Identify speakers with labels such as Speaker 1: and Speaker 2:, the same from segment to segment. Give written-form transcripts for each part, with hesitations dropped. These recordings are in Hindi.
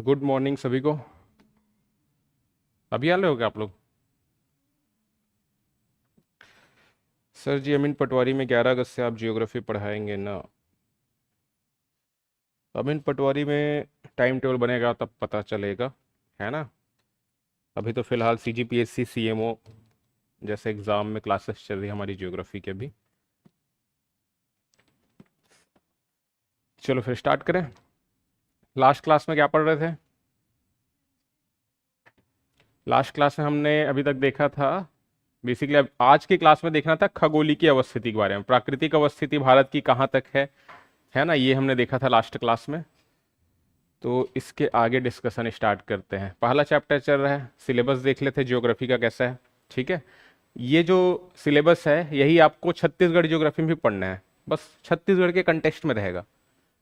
Speaker 1: गुड मॉर्निंग सभी को। अभी आ रहे हो क्या आप लोग? सर जी, अमीन पटवारी में 11 अगस्त से आप जियोग्राफी पढ़ाएंगे ना? अमीन पटवारी में टाइम टेबल बनेगा तब पता चलेगा, है ना। अभी तो फिलहाल सीजीपीएससी सीएमओ जैसे एग्ज़ाम में क्लासेस चल रही है हमारी जियोग्राफी के भी। चलो फिर स्टार्ट करें। लास्ट क्लास में क्या पढ़ रहे थे? लास्ट क्लास में हमने अभी तक देखा था, बेसिकली अब आज की क्लास में देखना था खगोलीय अवस्थिति के बारे में। प्राकृतिक अवस्थिति भारत की कहाँ तक है ना, ये हमने देखा था लास्ट क्लास में। तो इसके आगे डिस्कशन स्टार्ट करते हैं। पहला चैप्टर चल रहा है, सिलेबस देख लेते हैं ज्योग्राफी का कैसा है। ठीक है, ये जो सिलेबस है यही आपको छत्तीसगढ़ ज्योग्राफी में भी पढ़ना है, बस छत्तीसगढ़ के कंटेक्स्ट में रहेगा।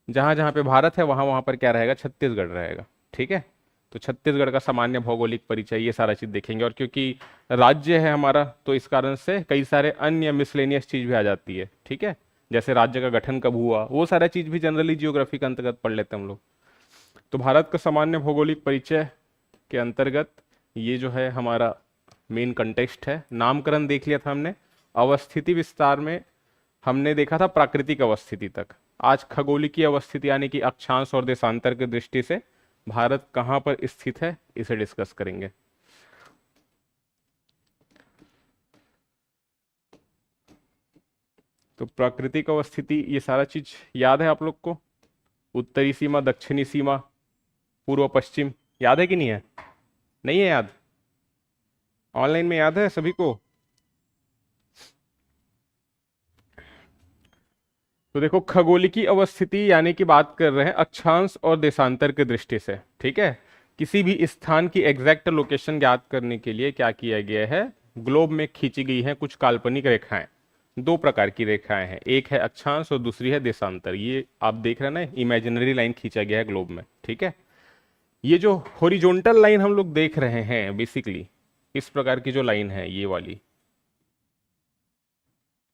Speaker 1: जहाँ जहाँ पे भारत है वहाँ वहाँ पर क्या रहेगा, छत्तीसगढ़ रहेगा। ठीक है, तो छत्तीसगढ़ का सामान्य भौगोलिक परिचय, ये सारा चीज़ देखेंगे। और क्योंकि राज्य है हमारा तो इस कारण से कई सारे अन्य मिसलेनियस चीज़ भी आ जाती है। ठीक है, जैसे राज्य का गठन कब हुआ, वो सारा चीज़ भी जनरली जियोग्राफी के अंतर्गत पढ़ लेते हैं हम लोग। तो भारत का सामान्य भौगोलिक परिचय के अंतर्गत ये जो है हमारा मेन कंटेक्स्ट है। नामकरण देख लिया था हमने। अवस्थिति विस्तार में हमने देखा था प्राकृतिक अवस्थिति तक। आज खगोलिकी अवस्थिति यानी कि अक्षांश और देशांतर की दृष्टि से भारत कहाँ पर स्थित है, इसे डिस्कस करेंगे। तो प्राकृतिक अवस्थिति ये सारा चीज याद है आप लोग को? उत्तरी सीमा, दक्षिणी सीमा, पूर्व पश्चिम, याद है कि नहीं है? नहीं है याद? ऑनलाइन में याद है सभी को? तो देखो, खगोलिकी अवस्थिति यानी कि बात कर रहे हैं अक्षांश और देशांतर की दृष्टि से। ठीक है, किसी भी स्थान की एग्जैक्ट लोकेशन ज्ञात करने के लिए क्या किया गया है, ग्लोब में खींची गई है कुछ काल्पनिक रेखाएं। दो प्रकार की रेखाएं हैं, एक है अक्षांश और दूसरी है देशांतर। ये आप देख रहे हैं ना, इमेजिनरी लाइन खींचा गया है ग्लोब में। ठीक है, ये जो हॉरिजॉन्टल लाइन हम लोग देख रहे हैं, बेसिकली इस प्रकार की जो लाइन है ये वाली,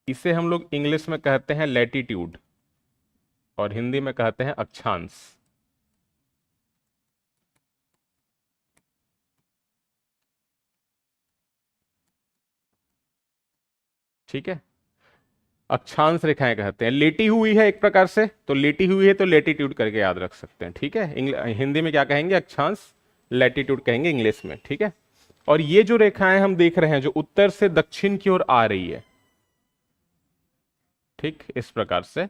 Speaker 1: इसे हम लोग इंग्लिश में कहते हैं लैटिट्यूड और हिंदी में कहते हैं अक्षांश। ठीक है, अक्षांश रेखाएं कहते हैं। लेटी हुई है एक प्रकार से, तो लेटी हुई है तो लेटीट्यूड करके याद रख सकते हैं। ठीक है, हिंदी में क्या कहेंगे, अक्षांश, लैटिट्यूड कहेंगे इंग्लिश में। ठीक है, और ये जो रेखाएं हम देख रहे हैं जो उत्तर से दक्षिण की ओर आ रही है, ठीक इस प्रकार से,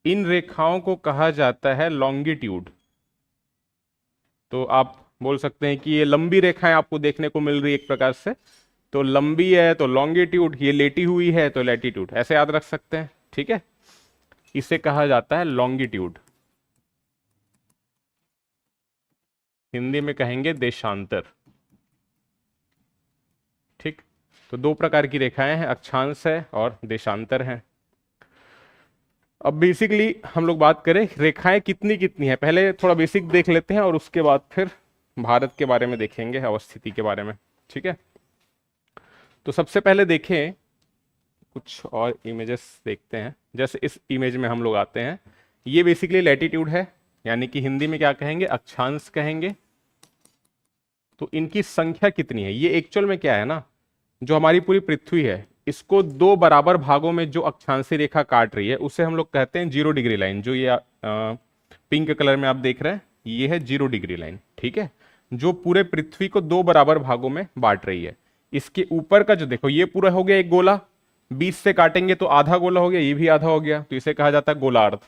Speaker 1: इन रेखाओं को कहा जाता है लॉन्गिट्यूड। तो आप बोल सकते हैं कि ये लंबी रेखाएं आपको देखने को मिल रही है एक प्रकार से, तो लंबी है तो लॉन्गिट्यूड, ये लेटी हुई है तो लैटिट्यूड, ऐसे याद रख सकते हैं। ठीक है, इसे कहा जाता है लॉन्गिट्यूड। हिंदी में कहेंगे देशांतर। ठीक, तो दो प्रकार की रेखाएं हैं, अक्षांश है और देशांतर है। अब बेसिकली हम लोग बात करें रेखाएं कितनी कितनी है, पहले थोड़ा बेसिक देख लेते हैं और उसके बाद फिर भारत के बारे में देखेंगे, अवस्थिति के बारे में। ठीक है, तो सबसे पहले देखें कुछ और इमेजेस देखते हैं। जैसे इस इमेज में हम लोग आते हैं, ये बेसिकली लैटिट्यूड है, यानी कि हिंदी में क्या कहेंगे, अक्षांश कहेंगे। तो इनकी संख्या कितनी है, ये एक्चुअल में क्या है ना, जो हमारी पूरी पृथ्वी है इसको दो बराबर भागों में जो अक्षांशीय रेखा काट रही है उसे हम लोग कहते हैं 0 डिग्री लाइन। जो ये पिंक कलर में आप देख रहे हैं ये है 0 डिग्री लाइन। ठीक है, जो पूरे पृथ्वी को दो बराबर भागों में बांट रही है। इसके ऊपर का जो देखो, ये पूरा हो गया एक गोला, 20 से काटेंगे तो आधा गोला हो गया, ये भी आधा हो गया, तो इसे कहा जाता है गोलार्ध।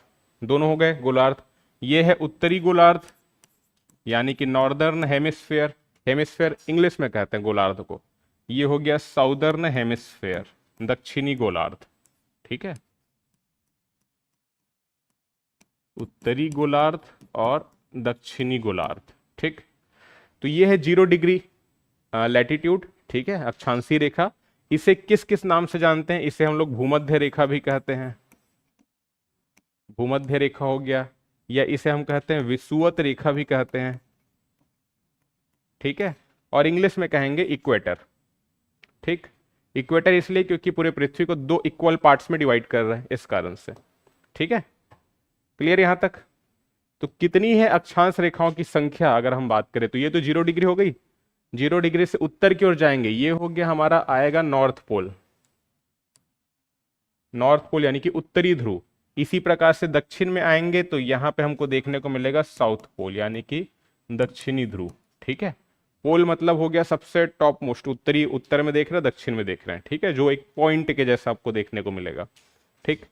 Speaker 1: दोनों हो गए गोलार्ध। ये है उत्तरी गोलार्ध यानी कि नॉर्दर्न हेमिस्फेयर, हेमिस्फेयर इंग्लिश में कहते हैं गोलार्ध को। ये हो गया साउदर्न हेमिस्फेयर, दक्षिणी गोलार्ध। ठीक है, उत्तरी गोलार्ध और दक्षिणी गोलार्ध। ठीक, तो ये है 0 डिग्री लैटिट्यूड। ठीक है, अक्षांशीय रेखा। इसे किस किस नाम से जानते हैं, इसे हम लोग भूमध्य रेखा भी कहते हैं, भूमध्य रेखा हो गया, या इसे हम कहते हैं विषुवत रेखा भी कहते हैं। ठीक है, और इंग्लिश में कहेंगे इक्वेटर। ठीक, इक्वेटर इसलिए क्योंकि पूरे पृथ्वी को दो इक्वल पार्ट्स में डिवाइड कर रहा है, इस कारण से। ठीक है, क्लियर यहां तक? तो कितनी है अक्षांश रेखाओं की संख्या अगर हम बात करें तो ये तो 0 डिग्री हो गई, 0 डिग्री से उत्तर की ओर जाएंगे, ये हो गया हमारा आएगा नॉर्थ पोल, नॉर्थ पोल यानी कि उत्तरी ध्रुव। इसी प्रकार से दक्षिण में आएंगे तो यहां पे हमको देखने को मिलेगा साउथ पोल यानी कि दक्षिणी ध्रुव। ठीक है, पोल मतलब हो गया सबसे टॉप मोस्ट, उत्तरी, उत्तर में देख रहे हैं, दक्षिण में देख रहे हैं। ठीक है, जो एक पॉइंट के जैसा आपको देखने को मिलेगा। ठीक,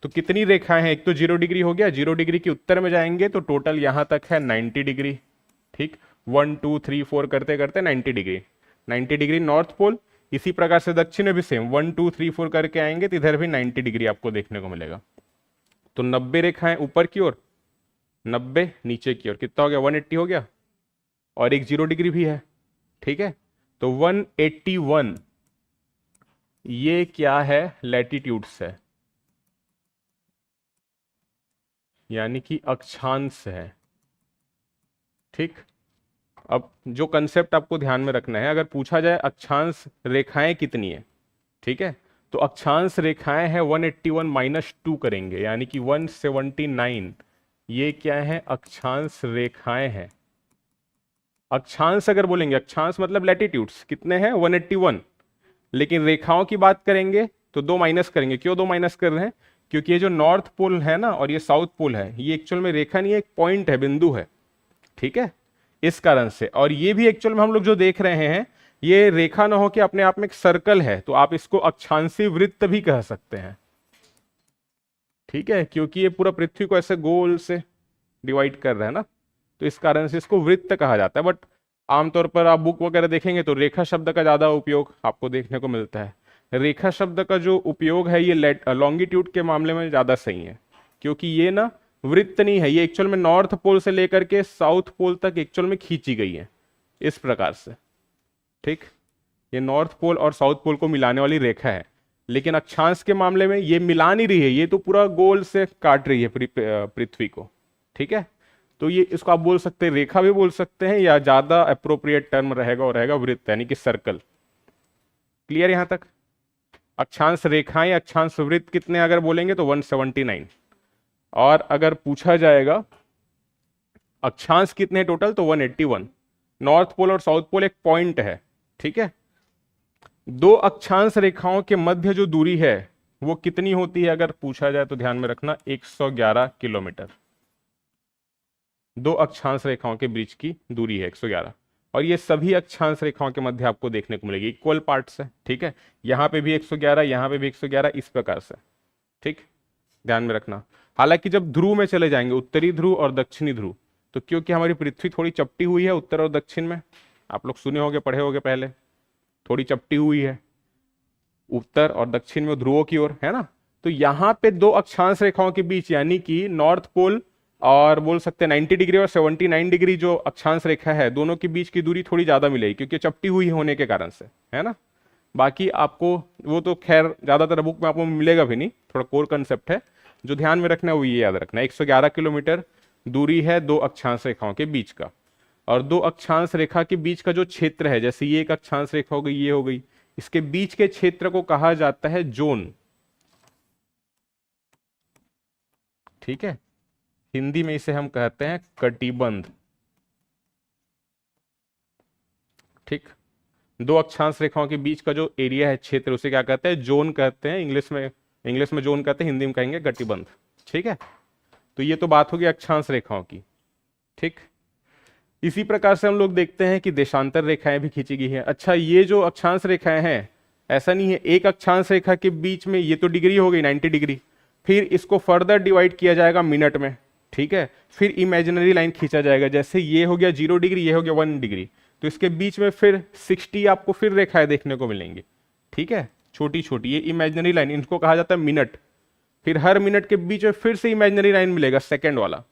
Speaker 1: तो कितनी रेखाएं हैं, एक तो 0 डिग्री हो गया, 0 डिग्री के उत्तर में जाएंगे तो टोटल यहां तक है 90 डिग्री। ठीक, 1 2 3 4 करते करते 90 डिग्री, 90 डिग्री नॉर्थ पोल। इसी प्रकार से दक्षिण में भी सेम 1 2 3 4 करके आएंगे तो इधर भी 90 डिग्री आपको देखने को मिलेगा। तो 90 रेखाएं ऊपर की ओर, 90 नीचे की ओर, कितना हो गया 180 हो गया, और एक 0 डिग्री भी है। ठीक है, तो 181 ये क्या है, लैटिट्यूड्स है यानी कि अक्षांश है। ठीक, अब जो कंसेप्ट आपको ध्यान में रखना है, अगर पूछा जाए अक्षांश रेखाएं कितनी है, ठीक है, तो अक्षांश रेखाएं हैं 181 माइनस 2 करेंगे यानी कि 179। ये क्या है, अक्षांश रेखाएं हैं। अक्षांश अगर बोलेंगे, अक्षांश मतलब लैटिट्यूड्स कितने हैं 181, लेकिन रेखाओं की बात करेंगे तो 2 माइनस करेंगे। क्यों 2 माइनस कर रहे हैं, क्योंकि ये जो नॉर्थ पोल है ना और ये साउथ पोल है, ये एक्चुअल में रेखा नहीं है, एक पॉइंट है, बिंदु है। ठीक है, इस कारण से, और ये भी एक्चुअल में हम लोग जो देख रहे हैं ये रेखा ना हो कि अपने आप में एक सर्कल है, तो आप इसको अक्षांशी वृत्त भी कह सकते हैं। ठीक है, क्योंकि ये पूरा पृथ्वी को ऐसे गोल से डिवाइड कर रहा है ना, तो इस कारण से इसको वृत्त कहा जाता है। बट आमतौर पर आप बुक वगैरह देखेंगे तो रेखा शब्द का ज्यादा उपयोग आपको देखने को मिलता है। रेखा शब्द का जो उपयोग है ये लॉन्गिट्यूड के मामले में ज्यादा सही है, क्योंकि ये ना वृत्त नहीं है, ये एक्चुअल में नॉर्थ पोल से लेकर के साउथ पोल तक एक्चुअल में खींची गई है इस प्रकार से। ठीक, ये नॉर्थ पोल और साउथ पोल को मिलाने वाली रेखा है, लेकिन अक्षांश के मामले में ये मिला नहीं रही है, ये तो पूरा गोल से काट रही है पृथ्वी को। ठीक है, तो ये इसको आप बोल सकते हैं, रेखा भी बोल सकते हैं, या ज्यादा अप्रोप्रिएट टर्म रहेगा और रहेगा वृत्त यानी कि सर्कल। क्लियर यहां तक? अक्षांश रेखाएं, अक्षांश वृत्त कितने अगर बोलेंगे तो 179, और अगर पूछा जाएगा अक्षांश कितने टोटल तो 181। नॉर्थ पोल और साउथ पोल एक पॉइंट है। ठीक है, दो अक्षांश रेखाओं के मध्य जो दूरी है वो कितनी होती है अगर पूछा जाए तो ध्यान में रखना 111 किलोमीटर। दो अक्षांश रेखाओं के बीच की दूरी है 111, और ये सभी अक्षांश रेखाओं के मध्य आपको देखने को मिलेगी, इक्वल पार्ट्स है। ठीक है, यहां पे भी 111, यहां पे भी 111, इस प्रकार से। ठीक, ध्यान में रखना। हालांकि जब ध्रुव में चले जाएंगे, उत्तरी ध्रुव और दक्षिणी ध्रुव, तो क्योंकि हमारी पृथ्वी थोड़ी चपटी हुई है उत्तर और दक्षिण में, आप लोग सुने होंगे, पढ़े होंगे पहले, थोड़ी चपटी हुई है उत्तर और दक्षिण में ध्रुवों की ओर, है ना, तो यहाँ पे दो अक्षांश रेखाओं के बीच यानी कि नॉर्थ पोल और बोल सकते हैं 90 डिग्री और 79 डिग्री जो अक्षांश रेखा है, दोनों के बीच की दूरी थोड़ी ज्यादा मिलेगी क्योंकि चपटी हुई होने के कारण से, है ना। बाकी आपको वो तो खैर ज्यादातर बुक में आपको मिलेगा भी नहीं, थोड़ा कोर कंसेप्ट है, जो ध्यान में रखना है वो ये याद रखना है। 111 किलोमीटर दूरी है दो अक्षांश रेखाओं के बीच का, और दो अक्षांश रेखा के बीच का जो क्षेत्र है, जैसे ये एक अक्षांश रेखा हो गई, ये हो गई, इसके बीच के क्षेत्र को कहा जाता है जोन। ठीक है, हिंदी में इसे हम कहते हैं कटिबंध। ठीक, दो अक्षांश रेखाओं के बीच का जो एरिया है, क्षेत्र, उसे क्या कहते हैं, जोन कहते हैं। इंग्लिश में जोन कहते हैं, हिंदी में कहेंगे कटिबंध। ठीक है, तो ये तो बात होगी अक्षांश रेखाओं की। ठीक, इसी प्रकार से हम लोग देखते हैं कि देशांतर रेखाएं भी खींची गई हैं। अच्छा, ये जो अक्षांश रेखाएं हैं, ऐसा नहीं है एक अक्षांश रेखा के बीच में, ये तो डिग्री हो गई 90 डिग्री, फिर इसको फर्दर डिवाइड किया जाएगा मिनट में। ठीक है, फिर इमेजिनरी लाइन खींचा जाएगा, जैसे ये हो गया 0 डिग्री, ये हो गया 1 डिग्री, तो इसके बीच में फिर 60 आपको फिर रेखाएं देखने को मिलेंगी। ठीक है, छोटी छोटी, ये इमेजिनरी लाइन, इनको कहा जाता है मिनट। फिर हर मिनट के बीच में फिर से इमेजिनरी लाइन मिलेगा सेकंड वाला,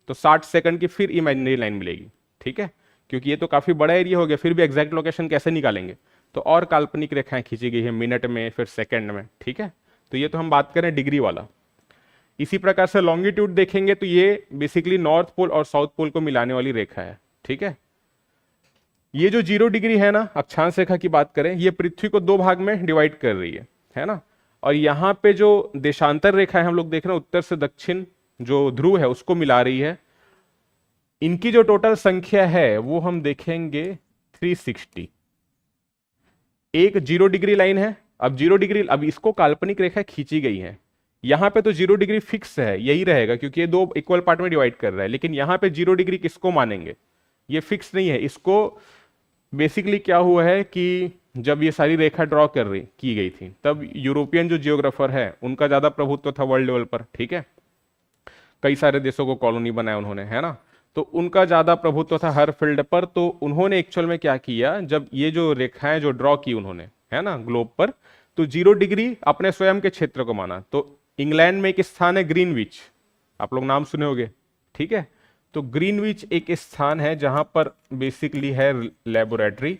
Speaker 1: तो 60 सेकंड की फिर इमेजिनरी लाइन मिलेगी। ठीक है, क्योंकि ये तो काफी बड़ा एरिया हो गया, फिर भी एग्जैक्ट लोकेशन कैसे निकालेंगे, तो और काल्पनिक रेखाएं खींची गई है मिनट में, फिर सेकंड में। ठीक है, तो ये तो हम बात करें डिग्री वाला। इसी प्रकार से लॉन्गिट्यूड देखेंगे तो ये बेसिकली नॉर्थ पोल और साउथ पोल को मिलाने वाली रेखा है। ठीक है, ये जो 0 डिग्री है ना, अक्षांश रेखा की बात करें, ये पृथ्वी को दो भाग में डिवाइड कर रही है ना, और यहाँ पे जो देशांतर रेखा है हम लोग देख रहे हैं, उत्तर से दक्षिण जो ध्रुव है उसको मिला रही है, इनकी जो टोटल संख्या है वो हम देखेंगे 360। एक 0 डिग्री लाइन है। अब 0 डिग्री, अब इसको काल्पनिक रेखा खींची गई है। यहां पे तो 0 डिग्री फिक्स है, यही रहेगा क्योंकि ये दो इक्वल पार्ट में डिवाइड कर रहा है। लेकिन यहां पे 0 डिग्री किसको मानेंगे, ये फिक्स नहीं है। इसको बेसिकली क्या हुआ है कि जब ये सारी रेखा ड्रॉ की गई थी तब यूरोपियन जो जियोग्राफर है उनका ज्यादा प्रभुत्व था वर्ल्ड लेवल पर, ठीक है। कई सारे देशों को कॉलोनी बनाया उन्होंने, है ना। तो उनका ज्यादा प्रभुत्व था हर फील्ड पर। तो उन्होंने एक्चुअल में क्या किया, जब ये जो रेखाएं जो ड्रॉ की उन्होंने, है ना, ग्लोब पर, तो 0 डिग्री अपने स्वयं के क्षेत्र को माना। तो इंग्लैंड में एक स्थान है ग्रीनविच, आप लोग नाम सुने होंगे, ठीक है। तो ग्रीनविच एक स्थान है जहां पर बेसिकली है लेबोरेटरी,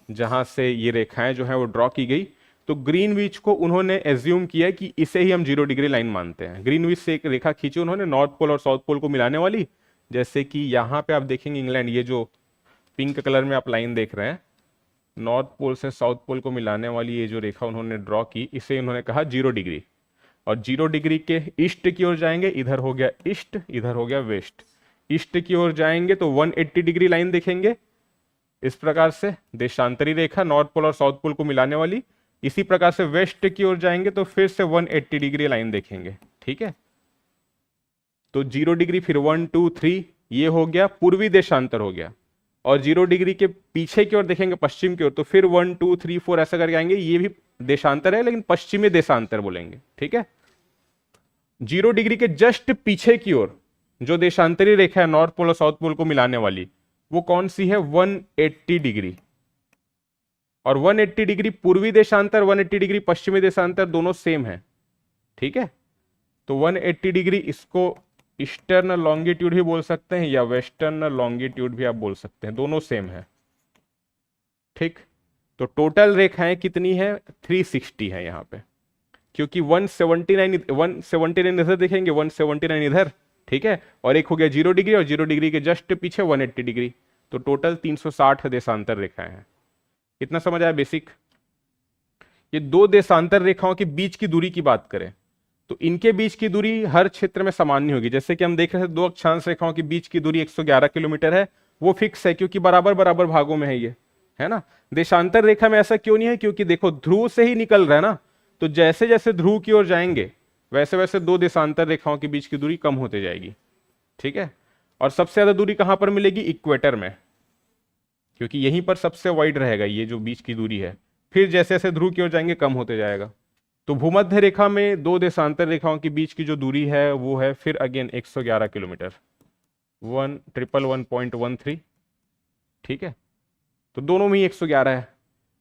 Speaker 1: जहां से ये रेखाएं जो है वो ड्रॉ की गई। तो ग्रीनविच को उन्होंने एज्यूम किया कि इसे ही हम 0 डिग्री लाइन मानते हैं। ग्रीनविच से एक रेखा खींची उन्होंने नॉर्थ पोल और साउथ पोल को मिलाने वाली। जैसे कि यहाँ पे आप देखेंगे इंग्लैंड, ये जो पिंक कलर में आप लाइन देख रहे हैं, नॉर्थ पोल से साउथ पोल को मिलाने वाली ये जो रेखा उन्होंने ड्रॉ की, इसे उन्होंने कहा 0 डिग्री। और 0 डिग्री के ईस्ट की ओर जाएंगे, इधर हो गया ईस्ट, इधर हो गया वेस्ट। ईस्ट की ओर जाएंगे तो 180 डिग्री लाइन देखेंगे, इस प्रकार से देशांतरी रेखा नॉर्थ पोल और साउथ पोल को मिलाने वाली। इसी प्रकार से वेस्ट की ओर जाएंगे तो फिर से 180 डिग्री लाइन देखेंगे, ठीक है। तो 0 डिग्री, फिर 1 2 3, ये हो गया पूर्वी देशांतर हो गया। और 0 डिग्री के पीछे की ओर देखेंगे पश्चिम की ओर, तो फिर 1 2 3 4 ऐसा करके आएंगे। ये भी देशांतर है लेकिन पश्चिमी देशांतर बोलेंगे, ठीक है। 0 डिग्री के जस्ट पीछे की ओर जो देशांतरी रेखा है नॉर्थ पोल और साउथ पोल को मिलाने वाली, वो कौन सी है, 180 डिग्री। और 180 डिग्री पूर्वी देशांतर, 180 डिग्री पश्चिमी देशांतर, दोनों सेम है, ठीक है। तो 180 डिग्री इसको ईस्टर्न लॉन्गिट्यूड भी बोल सकते हैं या वेस्टर्न लॉन्गिट्यूड भी आप बोल सकते हैं, दोनों सेम है, ठीक। तो टोटल रेखाएं कितनी है, 360 है यहाँ पे, क्योंकि 179 इधर देखेंगे, 179 इधर, ठीक है। और एक हो गया 0 डिग्री, और 0 डिग्री के जस्ट पीछे 180 डिग्री। तो टोटल 360 देशांतर रेखाएं हैं। इतना समझ आया बेसिक। ये दो देशांतर रेखाओं के बीच की दूरी की बात करें तो इनके बीच की दूरी हर क्षेत्र में समान नहीं होगी। जैसे कि हम देख रहे थे दो अक्षांश रेखाओं के बीच की दूरी 111 किलोमीटर है, वो फिक्स है क्योंकि बराबर बराबर भागों में है ये, है ना। देशांतर रेखा में ऐसा क्यों नहीं है, क्योंकि देखो ध्रुव से ही निकल रहा है ना, तो जैसे जैसे ध्रुव की ओर जाएंगे वैसे वैसे दो देशांतर रेखाओं के बीच की दूरी कम होती जाएगी, ठीक है। और सबसे ज्यादा दूरी कहां पर मिलेगी, इक्वेटर में, क्योंकि यहीं पर सबसे वाइड रहेगा ये जो बीच की दूरी है। फिर जैसे जैसे ध्रुव की ओर जाएंगे कम होते जाएगा। तो भूमध्य रेखा में दो देशांतर रेखाओं के बीच की जो दूरी है वो है फिर अगेन 111 किलोमीटर, 111.13, ठीक है। तो दोनों में ही 111 है।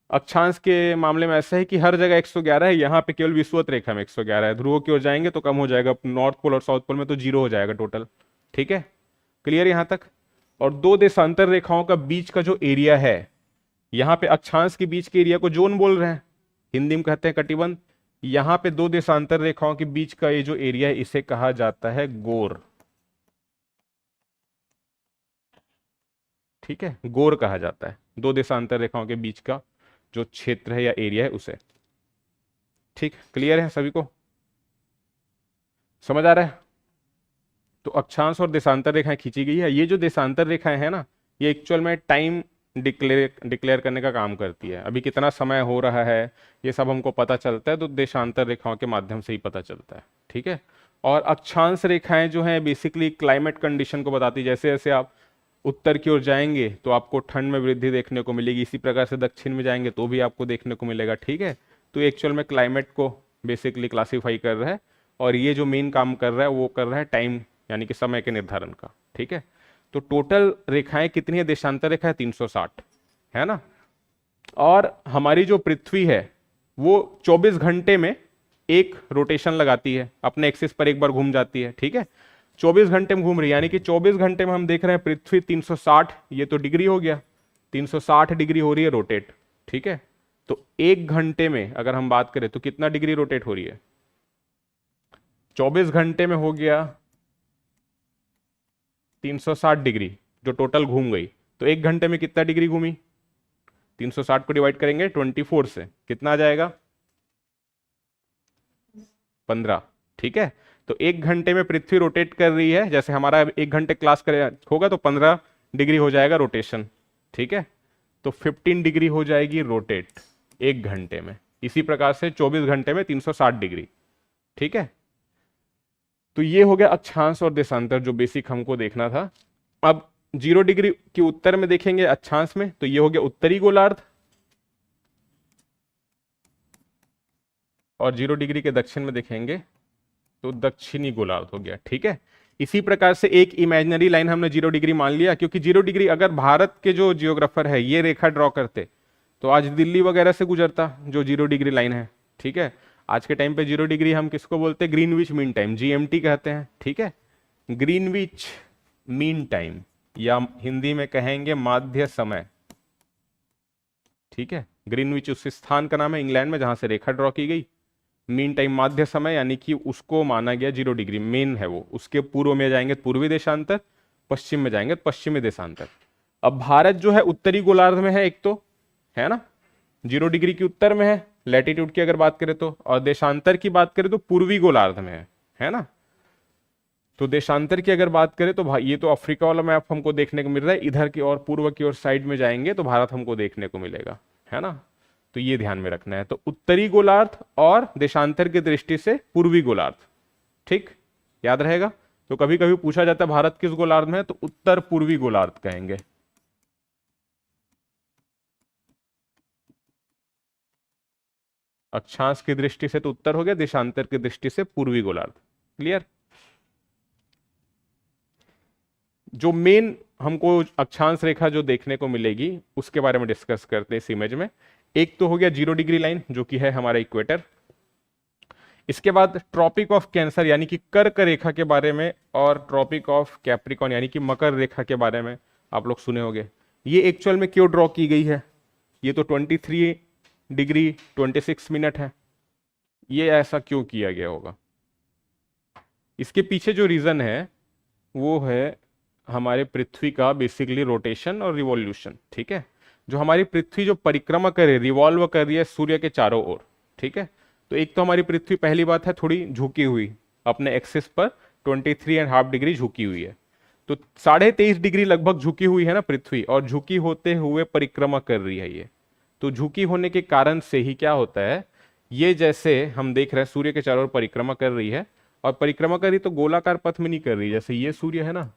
Speaker 1: अक्षांश के मामले में ऐसा है कि हर जगह 111 है, यहाँ पे केवल विषुवत रेखा में 111 है। ध्रुवों की ओर जाएंगे तो कम हो जाएगा, नॉर्थ पोल और साउथ पोल में तो 0 हो जाएगा टोटल, ठीक है। क्लियर यहां तक। और दो देशांतर रेखाओं का बीच का जो एरिया है, यहाँ पे अक्षांश के बीच के एरिया को जोन बोल रहे हैं, हिंदी में कहते हैं कटिबंध। यहाँ पे दो देशांतर रेखाओं के बीच का ये जो एरिया है इसे कहा जाता है गोर, ठीक है। गोर कहा जाता है दो देशांतर रेखाओं के बीच का जो क्षेत्र है या एरिया है उसे, ठीक। क्लियर है सभी को, समझ आ रहा है। तो अक्षांश और देशांतर रेखाएं खींची गई है। ये जो देशांतर रेखाएं है ना, ये एक्चुअल में टाइम डिक्लेयर करने का काम करती है। अभी कितना समय हो रहा है ये सब हमको पता चलता है, तो देशांतर रेखाओं के माध्यम से ही पता चलता है, ठीक है। और अक्षांश रेखाएं जो हैं बेसिकली क्लाइमेट कंडीशन को बताती है। जैसे जैसे आप उत्तर की ओर जाएंगे तो आपको ठंड में वृद्धि देखने को मिलेगी, इसी प्रकार से दक्षिण में जाएंगे तो भी आपको देखने को मिलेगा, ठीक है। तो एक्चुअल में क्लाइमेट को बेसिकली क्लासीफाई कर रहा है, और ये जो मेन काम कर रहा है वो कर रहा है टाइम यानी कि समय के निर्धारण का, ठीक है। तो टोटल रेखाएं कितनी है, देशांतर रेखा है 360, है ना। और हमारी जो पृथ्वी है वो 24 घंटे में एक रोटेशन लगाती है, अपने एक्सिस पर एक बार घूम जाती है, ठीक है। 24 घंटे में घूम रही है, यानी कि 24 घंटे में हम देख रहे हैं पृथ्वी 360, ये तो डिग्री हो गया, 360 डिग्री हो रही है रोटेट, ठीक है। तो एक घंटे में अगर हम बात करें तो कितना डिग्री रोटेट हो रही है, 24 घंटे में हो गया 360 डिग्री जो टोटल घूम गई। तो एक घंटे में कितना डिग्री घूमी, 360 को डिवाइड करेंगे 24 से, कितना आ जाएगा 15, ठीक है। तो 1 घंटे में पृथ्वी रोटेट कर रही है, जैसे हमारा 1 घंटे क्लास करे होगा तो 15 डिग्री हो जाएगा रोटेशन, ठीक है। तो 15 डिग्री हो जाएगी रोटेट 1 घंटे में। इसी प्रकार से 24 घंटे में 360 डिग्री, ठीक है। तो ये हो गया अक्षांश और देशांतर जो बेसिक हमको देखना था। अब 0 डिग्री के उत्तर में देखेंगे अक्षांश में, तो ये हो गया उत्तरी गोलार्ध, और 0 डिग्री के दक्षिण में देखेंगे तो दक्षिणी गोलार्ध हो गया, ठीक है। इसी प्रकार से एक इमेजिनरी लाइन हमने 0 डिग्री मान लिया, क्योंकि 0 डिग्री अगर भारत के जो जियोग्राफर है ये रेखा ड्रॉ करते तो आज दिल्ली वगैरह से गुजरता जो 0 डिग्री लाइन है, ठीक है। आज के टाइम पे 0 डिग्री हम किसको बोलते हैं, ग्रीनविच मीन टाइम, जीएमटी कहते हैं, ठीक है। ग्रीनविच मीन टाइम या हिंदी में कहेंगे माध्य समय, ठीक है। ग्रीनविच उस स्थान का नाम है इंग्लैंड में जहां से रेखा ड्रॉ की गई। मीन टाइम माध्य समय, यानी कि उसको माना गया 0 डिग्री मेन है वो। उसके पूर्व में जाएंगे तो पूर्वी देशांतर, पश्चिम में जाएंगे तो पश्चिमी देशांतर। अब भारत जो है उत्तरी गोलार्ध में है, एक तो है ना 0 डिग्री की उत्तर में है लैटिट्यूड की अगर बात करें तो, और देशांतर की बात करें तो पूर्वी गोलार्ध में है ना। तो देशांतर की अगर बात करें तो भाई ये तो अफ्रीका वाला मैप हमको देखने को मिल रहा है, इधर की और पूर्व की ओर साइड में जाएंगे तो भारत हमको देखने को मिलेगा, है ना। तो ये ध्यान में रखना है। तो उत्तरी गोलार्ध और देशांतर की दृष्टि से पूर्वी गोलार्ध, ठीक, याद रहेगा। तो कभी कभी पूछा जाता है भारत किस गोलार्ध में है, तो उत्तर पूर्वी गोलार्ध कहेंगे। अक्षांश की दृष्टि से तो उत्तर हो गया, देशांतर की दृष्टि से पूर्वी गोलार्ध, क्लियर। जो मेन हमको अक्षांश रेखा जो देखने को मिलेगी उसके बारे में डिस्कस करते हैं इस इमेज में। एक तो हो गया 0 डिग्री लाइन जो कि है हमारा इक्वेटर। इसके बाद ट्रॉपिक ऑफ कैंसर यानी कि कर्क रेखा के बारे में, और ट्रॉपिक ऑफ कैप्रिकॉन यानी कि मकर रेखा के बारे में आप लोग सुने होंगे। ये एक्चुअल में क्यों ड्रॉ की गई है, ये तो 23 डिग्री 26 मिनट है, ये ऐसा क्यों किया गया होगा। इसके पीछे जो रीजन है वो है हमारे पृथ्वी का बेसिकली रोटेशन और रिवॉल्यूशन, ठीक है। जो हमारी पृथ्वी जो परिक्रमा कर रही है, रिवॉल्व कर रही है सूर्य के चारों ओर, ठीक है। तो एक तो हमारी पृथ्वी पहली बात है थोड़ी झुकी हुई, अपने एक्सिस पर 23.5 डिग्री झुकी हुई है। तो 23.5 डिग्री लगभग झुकी हुई है ना पृथ्वी, और झुकी होते हुए परिक्रमा कर रही है ये। तो झुकी होने के कारण से ही क्या होता है, ये जैसे हम देख रहे हैं सूर्य के चारों ओर परिक्रमा कर रही है, और परिक्रमा कर रही तो गोलाकार पथ में नहीं कर रही, जैसे ये सूर्य है ना,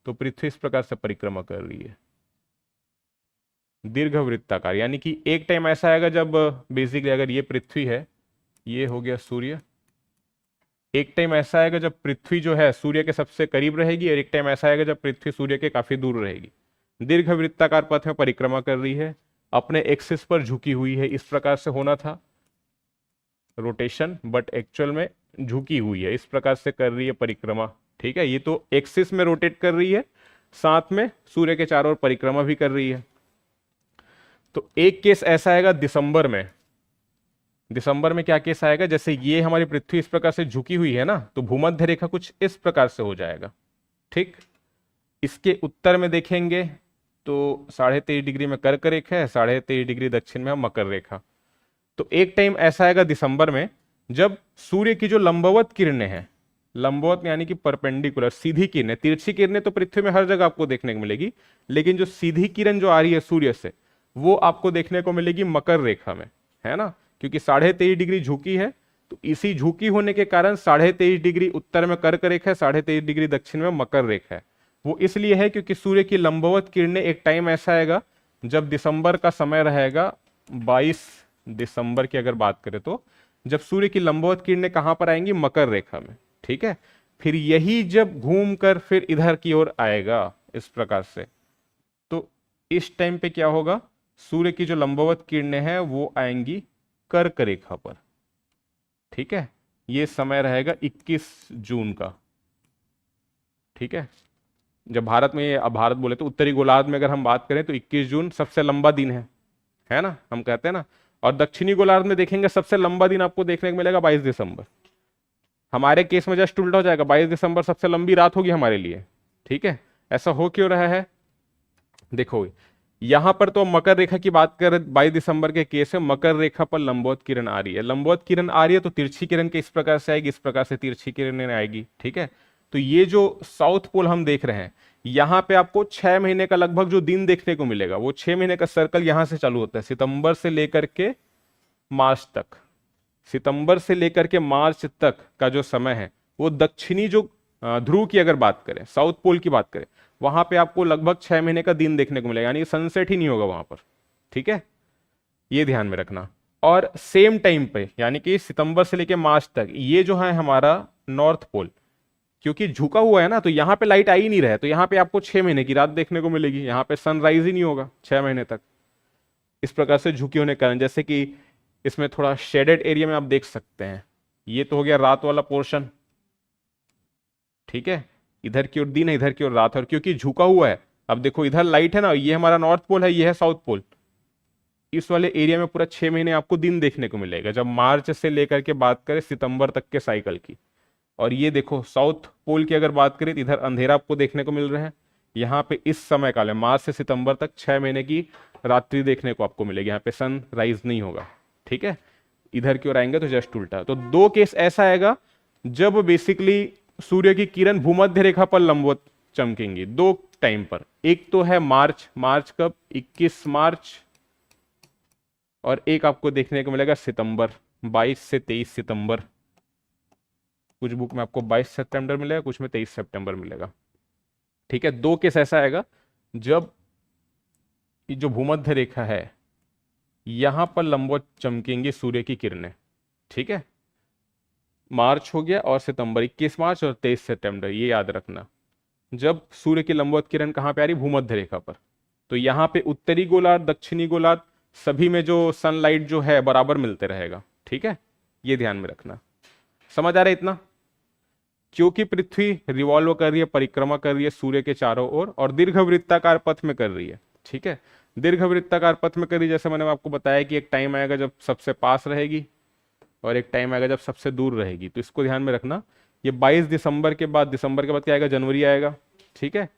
Speaker 1: तो पृथ्वी इस प्रकार से परिक्रमा कर रही है दीर्घ वृत्ताकार। यानी कि एक टाइम ऐसा आएगा जब बेसिकली अगर ये पृथ्वी है, ये हो गया सूर्य, एक टाइम ऐसा आएगा जब पृथ्वी जो है सूर्य के सबसे करीब रहेगी, और एक टाइम ऐसा आएगा जब पृथ्वी सूर्य के काफी दूर रहेगी। दीर्घ वृत्ताकार पथ में परिक्रमा कर रही है, अपने एक्सिस पर झुकी हुई है, इस प्रकार से होना था रोटेशन, बट एक्चुअल में झुकी हुई है, इस प्रकार से कर रही है परिक्रमा, ठीक है। ये तो एक्सिस में रोटेट कर रही है, साथ में सूर्य के चारों ओर परिक्रमा भी कर रही है। तो एक केस ऐसा आएगा दिसंबर में। दिसंबर में क्या केस आएगा, जैसे ये हमारी पृथ्वी इस प्रकार से झुकी हुई है ना, तो भूमध्य रेखा कुछ इस प्रकार से हो जाएगा, ठीक। इसके उत्तर में देखेंगे तो 23.5 डिग्री में कर्क रेखा है, 23.5 डिग्री दक्षिण में मकर रेखा। तो एक टाइम ऐसा आएगा दिसंबर में जब सूर्य की जो लंबवत किरणें हैं, लंबवत यानी कि परपेंडिकुलर सीधी किरणें, तिरछी किरणें तो पृथ्वी में हर जगह आपको देखने को मिलेगी, लेकिन जो सीधी किरण जो आ रही है सूर्य से वो आपको देखने को मिलेगी मकर रेखा में, है ना। क्योंकि 23.5 डिग्री झुकी है, तो इसी झुकी होने के कारण 23.5 डिग्री उत्तर में कर्क रेखा है, 23.5 डिग्री दक्षिण में मकर रेखा है। वो इसलिए है क्योंकि सूर्य की लंबवत किरणें एक टाइम ऐसा आएगा जब दिसंबर का समय रहेगा 22 दिसंबर की अगर बात करें तो, जब सूर्य की लंबवत किरणें कहां पर आएंगी, मकर रेखा में, ठीक है। फिर यही जब घूम कर फिर इधर की ओर आएगा इस प्रकार से, तो इस टाइम पे क्या होगा, सूर्य की जो लंबवत किरणें हैं वो आएंगी कर्क रेखा पर, ठीक है। ये समय रहेगा 21 जून का, ठीक है। जब भारत में, अब भारत बोले तो उत्तरी गोलार्ध में अगर हम बात करें तो 21 जून सबसे लंबा दिन है ना, हम कहते हैं ना। और दक्षिणी गोलार्ध में देखेंगे सबसे लंबा दिन आपको देखने को मिलेगा 22 दिसंबर। हमारे केस में जस्ट उल्टा हो जाएगा, 22 दिसंबर सबसे लंबी रात होगी हमारे लिए, ठीक है। ऐसा हो क्यों रहा है, देखो यहां पर तो मकर रेखा की बात कर 22 दिसंबर के केस में मकर रेखा पर लंबवत किरण आ रही है, लंबवत किरण आ रही है तो तिरछी किरण के इस प्रकार से आएगी, इस प्रकार से तिरछी किरण आएगी। ठीक है, तो ये जो साउथ पोल हम देख रहे हैं, यहां पे आपको 6 महीने का लगभग जो दिन देखने को मिलेगा, वो 6 महीने का सर्कल यहां से चालू होता है, सितंबर से लेकर के मार्च तक। सितंबर से लेकर के मार्च तक का जो समय है, वो दक्षिणी जो ध्रुव की अगर बात करें, साउथ पोल की बात करें, वहां पे आपको लगभग 6 महीने का दिन देखने को मिलेगा, यानी सनसेट ही नहीं होगा वहां पर। ठीक है, ये ध्यान में रखना। और सेम टाइम पे यानी कि सितंबर से लेकर मार्च तक ये जो है हमारा नॉर्थ पोल, क्योंकि झुका हुआ है ना, तो यहाँ पे लाइट आ ही नहीं रहा है, तो यहाँ पे आपको 6 महीने की रात देखने को मिलेगी, यहाँ पे सनराइज ही नहीं होगा 6 महीने तक, इस प्रकार से झुकी होने के कारण। जैसे कि इसमें थोड़ा शेडेड एरिया में आप देख सकते हैं, ये तो हो गया रात वाला पोर्शन। ठीक है, इधर की ओर दिन है, इधर की ओर रात है, और क्योंकि झुका हुआ है, अब देखो इधर लाइट है ना, ये हमारा नॉर्थ पोल है, ये है साउथ पोल, इस वाले एरिया में पूरा 6 महीने आपको दिन देखने को मिलेगा, जब मार्च से लेकर के बात करें सितंबर तक के साइकिल की। और ये देखो साउथ पोल की अगर बात करें तो इधर अंधेरा आपको देखने को मिल रहा है, यहाँ पे इस समय काल में मार्च से सितंबर तक 6 महीने की रात्रि देखने को आपको मिलेगी, यहाँ पे सन राइज नहीं होगा। ठीक है, इधर की ओर आएंगे तो जस्ट उल्टा। तो दो केस ऐसा आएगा जब बेसिकली सूर्य की किरण भूमध्य रेखा पर लंबवत चमकेंगी, दो टाइम पर। एक तो है मार्च, मार्च कब, 21 मार्च, और एक आपको देखने को मिलेगा सितंबर, 22 से 23 सितंबर। कुछ बुक में आपको 22 सितंबर मिलेगा, कुछ में 23 सितंबर मिलेगा। ठीक है, दो केस ऐसा आएगा जब ये जो भूमध्य रेखा है यहां पर लंबवत चमकेंगे सूर्य की किरणें। ठीक है, मार्च हो गया और सितंबर, 21 मार्च और 23 सितंबर, ये याद रखना। जब सूर्य की लंबवत किरण कहां पे आ रही, भूमध्य रेखा पर, तो यहां पे उत्तरी गोलार्ध दक्षिणी गोलार्ध सभी में जो सनलाइट जो है बराबर मिलते रहेगा। ठीक है, ये ध्यान में रखना। समझ आ रहा है इतना? क्योंकि पृथ्वी रिवॉल्व कर रही है, परिक्रमा कर रही है सूर्य के चारों ओर, और दीर्घवृत्ताकार पथ में कर रही है। ठीक है, दीर्घवृत्ताकार पथ में कर रही है, जैसे मैंने आपको बताया कि एक टाइम आएगा जब सबसे पास रहेगी और एक टाइम आएगा जब सबसे दूर रहेगी, तो इसको ध्यान में रखना। ये 22 दिसंबर के बाद, दिसंबर के बाद क्या आएगा, जनवरी आएगा। ठीक है,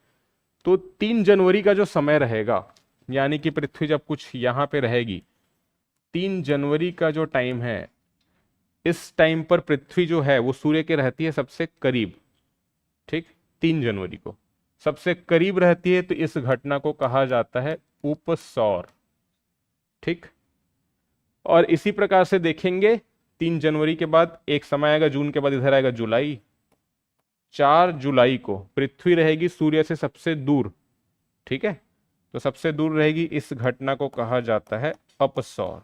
Speaker 1: तो 3 जनवरी का जो समय रहेगा, यानी कि पृथ्वी जब कुछ यहां पे रहेगी, 3 जनवरी का जो टाइम है, इस टाइम पर पृथ्वी जो है वो सूर्य के रहती है सबसे करीब। ठीक, 3 जनवरी को सबसे करीब रहती है, तो इस घटना को कहा जाता है उपसौर। ठीक, और इसी प्रकार से देखेंगे 3 जनवरी के बाद एक समय आएगा, जून के बाद इधर आएगा जुलाई। 4 जुलाई को पृथ्वी रहेगी सूर्य से सबसे दूर। ठीक है, तो सबसे दूर रहेगी, इस घटना को कहा जाता है अपसौर।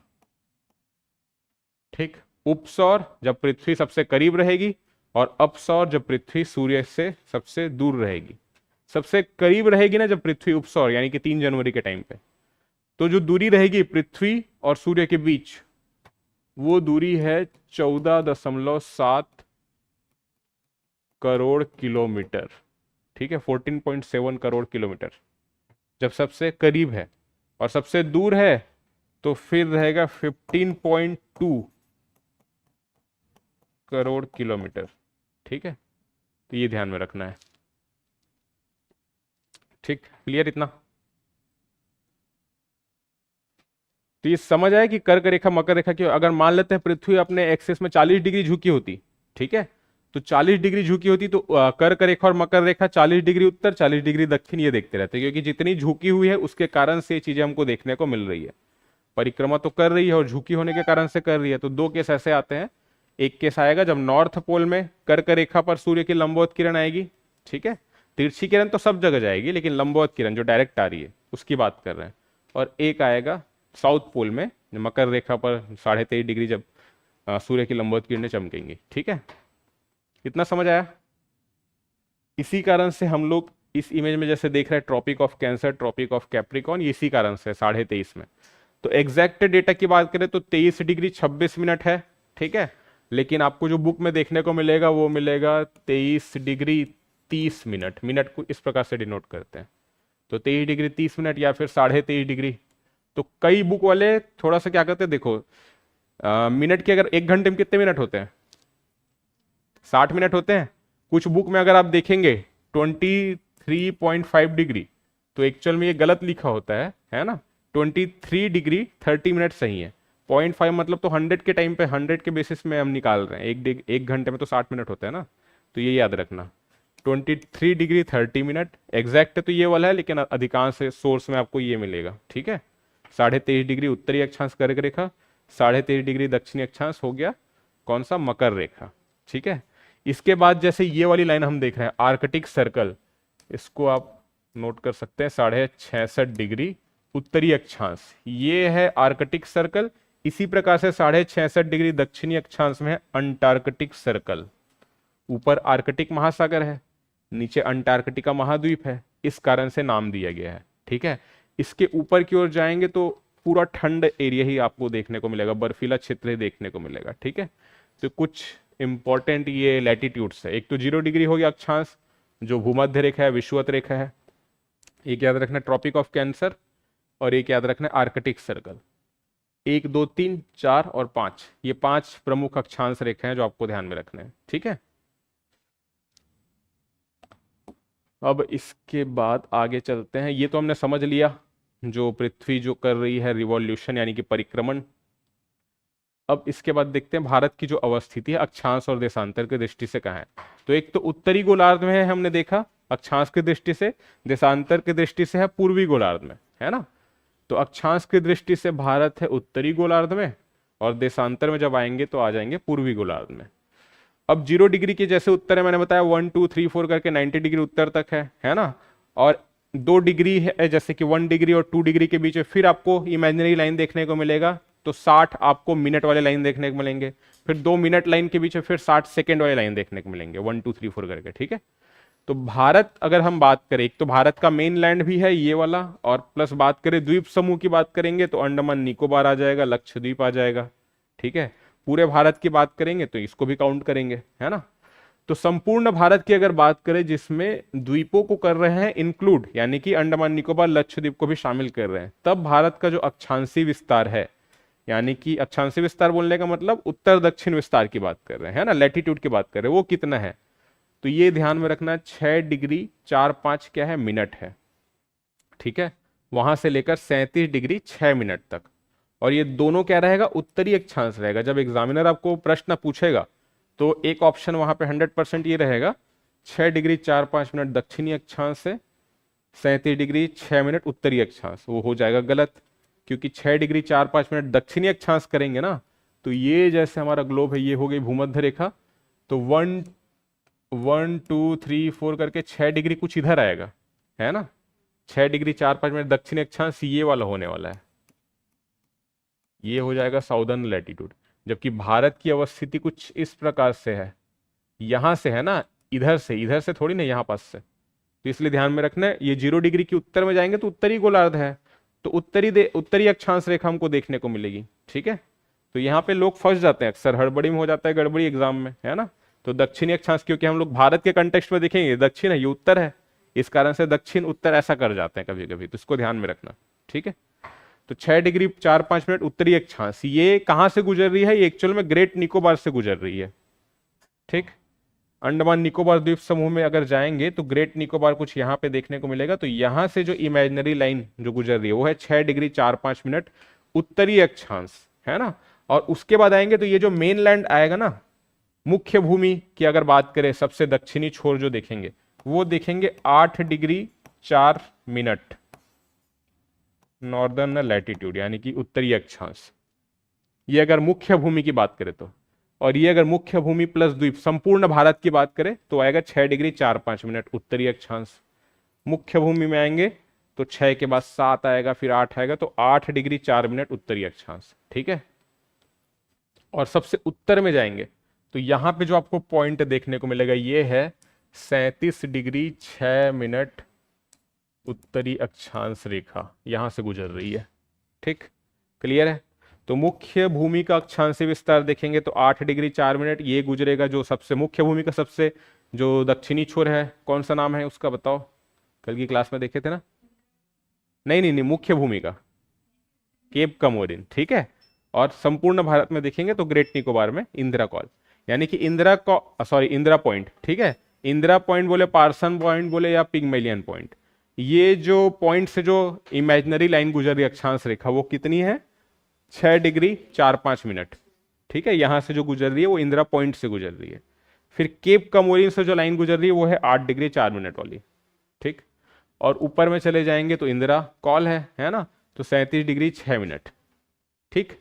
Speaker 1: ठीक, उपसौर जब पृथ्वी सबसे करीब रहेगी, और अपसौर जब पृथ्वी सूर्य से सबसे दूर रहेगी। सबसे करीब रहेगी ना जब पृथ्वी, उपसौर यानी कि 3 जनवरी के टाइम पे, तो जो दूरी रहेगी पृथ्वी और सूर्य के बीच, वो दूरी है 14.7 करोड़ किलोमीटर। ठीक है, 14.7 करोड़ किलोमीटर जब सबसे करीब है, और सबसे दूर है तो फिर रहेगा 15.2 करोड़ किलोमीटर। ठीक है, तो ये ध्यान में रखना है। ठीक, क्लियर इतना? तो ये समझ आया कि कर्क रेखा मकर रेखा की, अगर मान लेते हैं पृथ्वी अपने एक्सिस में 40 डिग्री झुकी होती, ठीक है, तो 40 डिग्री झुकी होती, तो कर्क रेखा और मकर रेखा 40 डिग्री उत्तर 40 डिग्री दक्षिण ये देखते रहते हैं, क्योंकि जितनी झुकी हुई है उसके कारण से ये चीजें हमको देखने को मिल रही है। परिक्रमा तो कर रही है और झुकी होने के कारण से कर रही है। तो दो केस ऐसे आते हैं, एक केस आएगा जब नॉर्थ पोल में कर्क रेखा पर सूर्य की लंबवत किरण आएगी। ठीक है, तिरछी किरण तो सब जगह जाएगी, लेकिन लंबवत किरण जो डायरेक्ट आ रही है उसकी बात कर रहे हैं। और एक आएगा साउथ पोल में मकर रेखा पर 23.5 डिग्री जब सूर्य की लंबवत किरणें चमकेंगी। ठीक है, इतना समझ आया? इसी कारण से हम लोग इस इमेज में जैसे देख रहे हैं Tropic of Cancer, Tropic of Capricorn, इसी कारण से 23.5 में। तो एग्जैक्ट डेटा की बात करें तो 23 डिग्री 26 मिनट है। ठीक है, लेकिन आपको जो बुक में देखने को मिलेगा वो मिलेगा 23 डिग्री 30 मिनट। मिनट को इस प्रकार से डिनोट करते हैं, तो 23 डिग्री 30 मिनट या फिर 23.5 डिग्री। तो कई बुक वाले थोड़ा सा क्या करते हैं, देखो मिनट के, अगर 1 घंटे में कितने मिनट होते हैं, 60 मिनट होते हैं। कुछ बुक में अगर आप देखेंगे 23.5 डिग्री, तो एक्चुअल में ये गलत लिखा होता है ना। 23 डिग्री 30 मिनट सही है। 0.5 मतलब तो 100 के टाइम पे 100 के बेसिस में हम निकाल रहे हैं, एक घंटे में तो 60 मिनट होता है ना, तो ये याद रखना। 23 डिग्री 30 मिनट एग्जैक्ट तो ये वाला है, लेकिन अधिकांश सोर्स में आपको ये मिलेगा, ठीक है। 23.5 डिग्री उत्तरी अक्षांश कर्क रेखा, 23.5 डिग्री दक्षिणी अक्षांश हो गया कौन सा, मकर रेखा, ठीक है। इसके बाद जैसे ये वाली लाइन हम देख रहे हैं आर्कटिक सर्कल, इसको आप नोट कर सकते हैं 66.5 डिग्री उत्तरी अक्षांश, ये है आर्कटिक सर्कल। इसी प्रकार से 66.5 डिग्री दक्षिणी अक्षांश में है अंटार्कटिक सर्कल। ऊपर आर्कटिक महासागर है, नीचे अंटार्कटिका महाद्वीप है, इस कारण से नाम दिया गया है, ठीक है। इसके ऊपर की ओर जाएंगे तो पूरा ठंड एरिया ही आपको देखने को मिलेगा, बर्फीला क्षेत्र ही देखने को मिलेगा, ठीक है। तो कुछ इंपॉर्टेंट ये लैटिट्यूड्स है, एक तो 0 डिग्री हो गया अक्षांश जो भूमध्य रेखा है, विषुवत रेखा है, एक याद रखना ट्रॉपिक ऑफ कैंसर, और एक याद रखना आर्कटिक सर्कल। 1 2 3 4 और 5, ये 5 प्रमुख अक्षांश रेखा हैं जो आपको ध्यान में रखना है, ठीक है। अब इसके बाद आगे चलते हैं, ये तो हमने समझ लिया जो पृथ्वी जो कर रही है रिवॉल्यूशन यानी कि परिक्रमण। अब इसके बाद देखते हैं भारत की जो अवस्थिति है अक्षांश और देशांतर की दृष्टि से कहाँ है। तो एक तो उत्तरी गोलार्ध में है, हमने देखा अक्षांश की दृष्टि से, देशांतर की दृष्टि से है पूर्वी गोलार्ध में, है ना। तो अक्षांश की दृष्टि से भारत है उत्तरी गोलार्ध में, और देशांतर में जब आएंगे तो आ जाएंगे पूर्वी गोलार्ध में। अब 0 डिग्री के जैसे उत्तर है, मैंने बताया 1 2 3 4 करके 90 डिग्री उत्तर तक है ना। और 2 डिग्री है जैसे कि 1 डिग्री और 2 डिग्री के बीच में फिर आपको इमेजिनरी लाइन देखने को मिलेगा, तो 60 आपको मिनट वाले लाइन देखने को मिलेंगे। फिर 2 मिनट लाइन के बीच में फिर 60 सेकेंड वाले लाइन देखने को मिलेंगे, 1 2 3 4 करके, ठीक है। तो भारत अगर हम बात करें, एक तो भारत का मेन लैंड भी है ये वाला, और प्लस बात करें द्वीप समूह की बात करेंगे तो अंडमान निकोबार आ जाएगा, लक्षद्वीप आ जाएगा, ठीक है। पूरे भारत की बात करेंगे तो इसको भी काउंट करेंगे, है ना। तो संपूर्ण भारत की अगर बात करें जिसमें द्वीपों को कर रहे हैं इंक्लूड, यानी कि अंडमान निकोबार लक्षद्वीप को भी शामिल कर रहे हैं, तब भारत का जो अक्षांशी विस्तार है, यानी कि अक्षांशी विस्तार बोलने का मतलब उत्तर दक्षिण विस्तार की बात कर रहे हैं, है ना, लैटिट्यूड की बात कर रहे हैं, वो कितना है। तो ये ध्यान में रखना 6 डिग्री 4 5 क्या है, मिनट है, ठीक है। वहां से लेकर 37 डिग्री 6 मिनट तक, और ये दोनों क्या रहेगा, उत्तरी अक्षांश रहेगा। जब एग्जामिनर आपको प्रश्न पूछेगा तो एक ऑप्शन वहां पे 100% ये रहेगा 6 डिग्री 4 5 मिनट दक्षिणी अक्षांश से 37 डिग्री 6 मिनट उत्तरी अक्षांश, वो हो जाएगा गलत, क्योंकि 6 डिग्री 4 5 मिनट दक्षिणी अक्षांश करेंगे ना, तो ये जैसे हमारा ग्लोब है ये हो गई भूमध्य रेखा, तो 1 1 2 3 4 करके 6 डिग्री कुछ इधर आएगा, है ना। 6 डिग्री 4 5 मिनट दक्षिणी अक्षांश ये वाला होने वाला है, ये हो जाएगा साउदर्न लैटिट्यूड। जबकि भारत की अवस्थिति कुछ इस प्रकार से है, यहां से है ना, इधर से थोड़ी ना, यहाँ पास से, तो इसलिए ध्यान में रखना है ये 0 डिग्री की उत्तर में जाएंगे तो उत्तरी गोलार्ध है, तो उत्तरी अक्षांश रेखा हमको देखने को मिलेगी, ठीक है। तो यहाँ पे लोग फंस जाते हैं अक्सर, हड़बड़ी में हो जाता है गड़बड़ी एग्जाम में, है ना। तो दक्षिणी अक्षांश, क्योंकि हम लोग भारत के कंटेक्स्ट में देखेंगे दक्षिण है, ये उत्तर है, इस कारण से दक्षिण उत्तर ऐसा कर जाते हैं कभी कभी, तो इसको ध्यान में रखना, ठीक है। तो 6 डिग्री 4 5 मिनट उत्तरी अक्षांश ये कहां से गुजर रही है, ये एक्चुअल में ग्रेट निकोबार से गुजर रही है, ठीक। अंडमान निकोबार द्वीप समूह में अगर जाएंगे तो ग्रेट निकोबार कुछ यहाँ पे देखने को मिलेगा, तो यहां से जो इमेजिनरी लाइन जो गुजर रही है वो है 6 डिग्री 4 5 मिनट उत्तरी अक्षांश, है ना। और उसके बाद आएंगे तो ये जो मेन लैंड आएगा ना, मुख्य भूमि की अगर बात करें सबसे दक्षिणी छोर जो देखेंगे वो देखेंगे 8 डिग्री 4 मिनट नॉर्दर्न लैटिट्यूड, यानी कि उत्तरी अक्षांश, ये अगर मुख्य भूमि की बात करें तो। और ये अगर मुख्य भूमि प्लस द्वीप संपूर्ण भारत की बात करें तो आएगा 6 डिग्री 4 5 मिनट उत्तरी अक्षांश। मुख्य भूमि में आएंगे तो 6 के बाद 7 आएगा, फिर 8 आएगा, तो 8 डिग्री 4 मिनट उत्तरी अक्षांश, ठीक है। और सबसे उत्तर में जाएंगे तो यहां पे जो आपको पॉइंट देखने को मिलेगा ये है 37 डिग्री 6 मिनट उत्तरी अक्षांश रेखा, यहां से गुजर रही है, ठीक, क्लियर है। तो मुख्य भूमि का अक्षांशी विस्तार देखेंगे तो 8 डिग्री 4 मिनट ये गुजरेगा, जो सबसे मुख्य भूमि का सबसे जो दक्षिणी छोर है, कौन सा नाम है उसका बताओ, कल की क्लास में देखे थे ना। नहीं, मुख्य भूमि का केप कमोरिन, ठीक है। और संपूर्ण भारत में देखेंगे तो ग्रेट निकोबार में इंदिरा कॉल, यानी कि इंदिरा पॉइंट, ठीक है। इंदिरा पॉइंट बोले, पार्सन पॉइंट बोले या पिग्मेलियन पॉइंट, ये जो पॉइंट से जो इमेजिनरी लाइन गुजर रही है अक्षांश रेखा, वो कितनी है? 6 डिग्री 4-5 मिनट। ठीक है, यहां से जो गुजर रही है वो इंदिरा पॉइंट से गुजर रही है। फिर केप कमोरिन से जो लाइन गुजर रही है वो है 8 डिग्री 4 मिनट वाली। ठीक, और ऊपर में चले जाएंगे तो इंदिरा कॉल है ना, तो 37 डिग्री 6 मिनट। ठीक,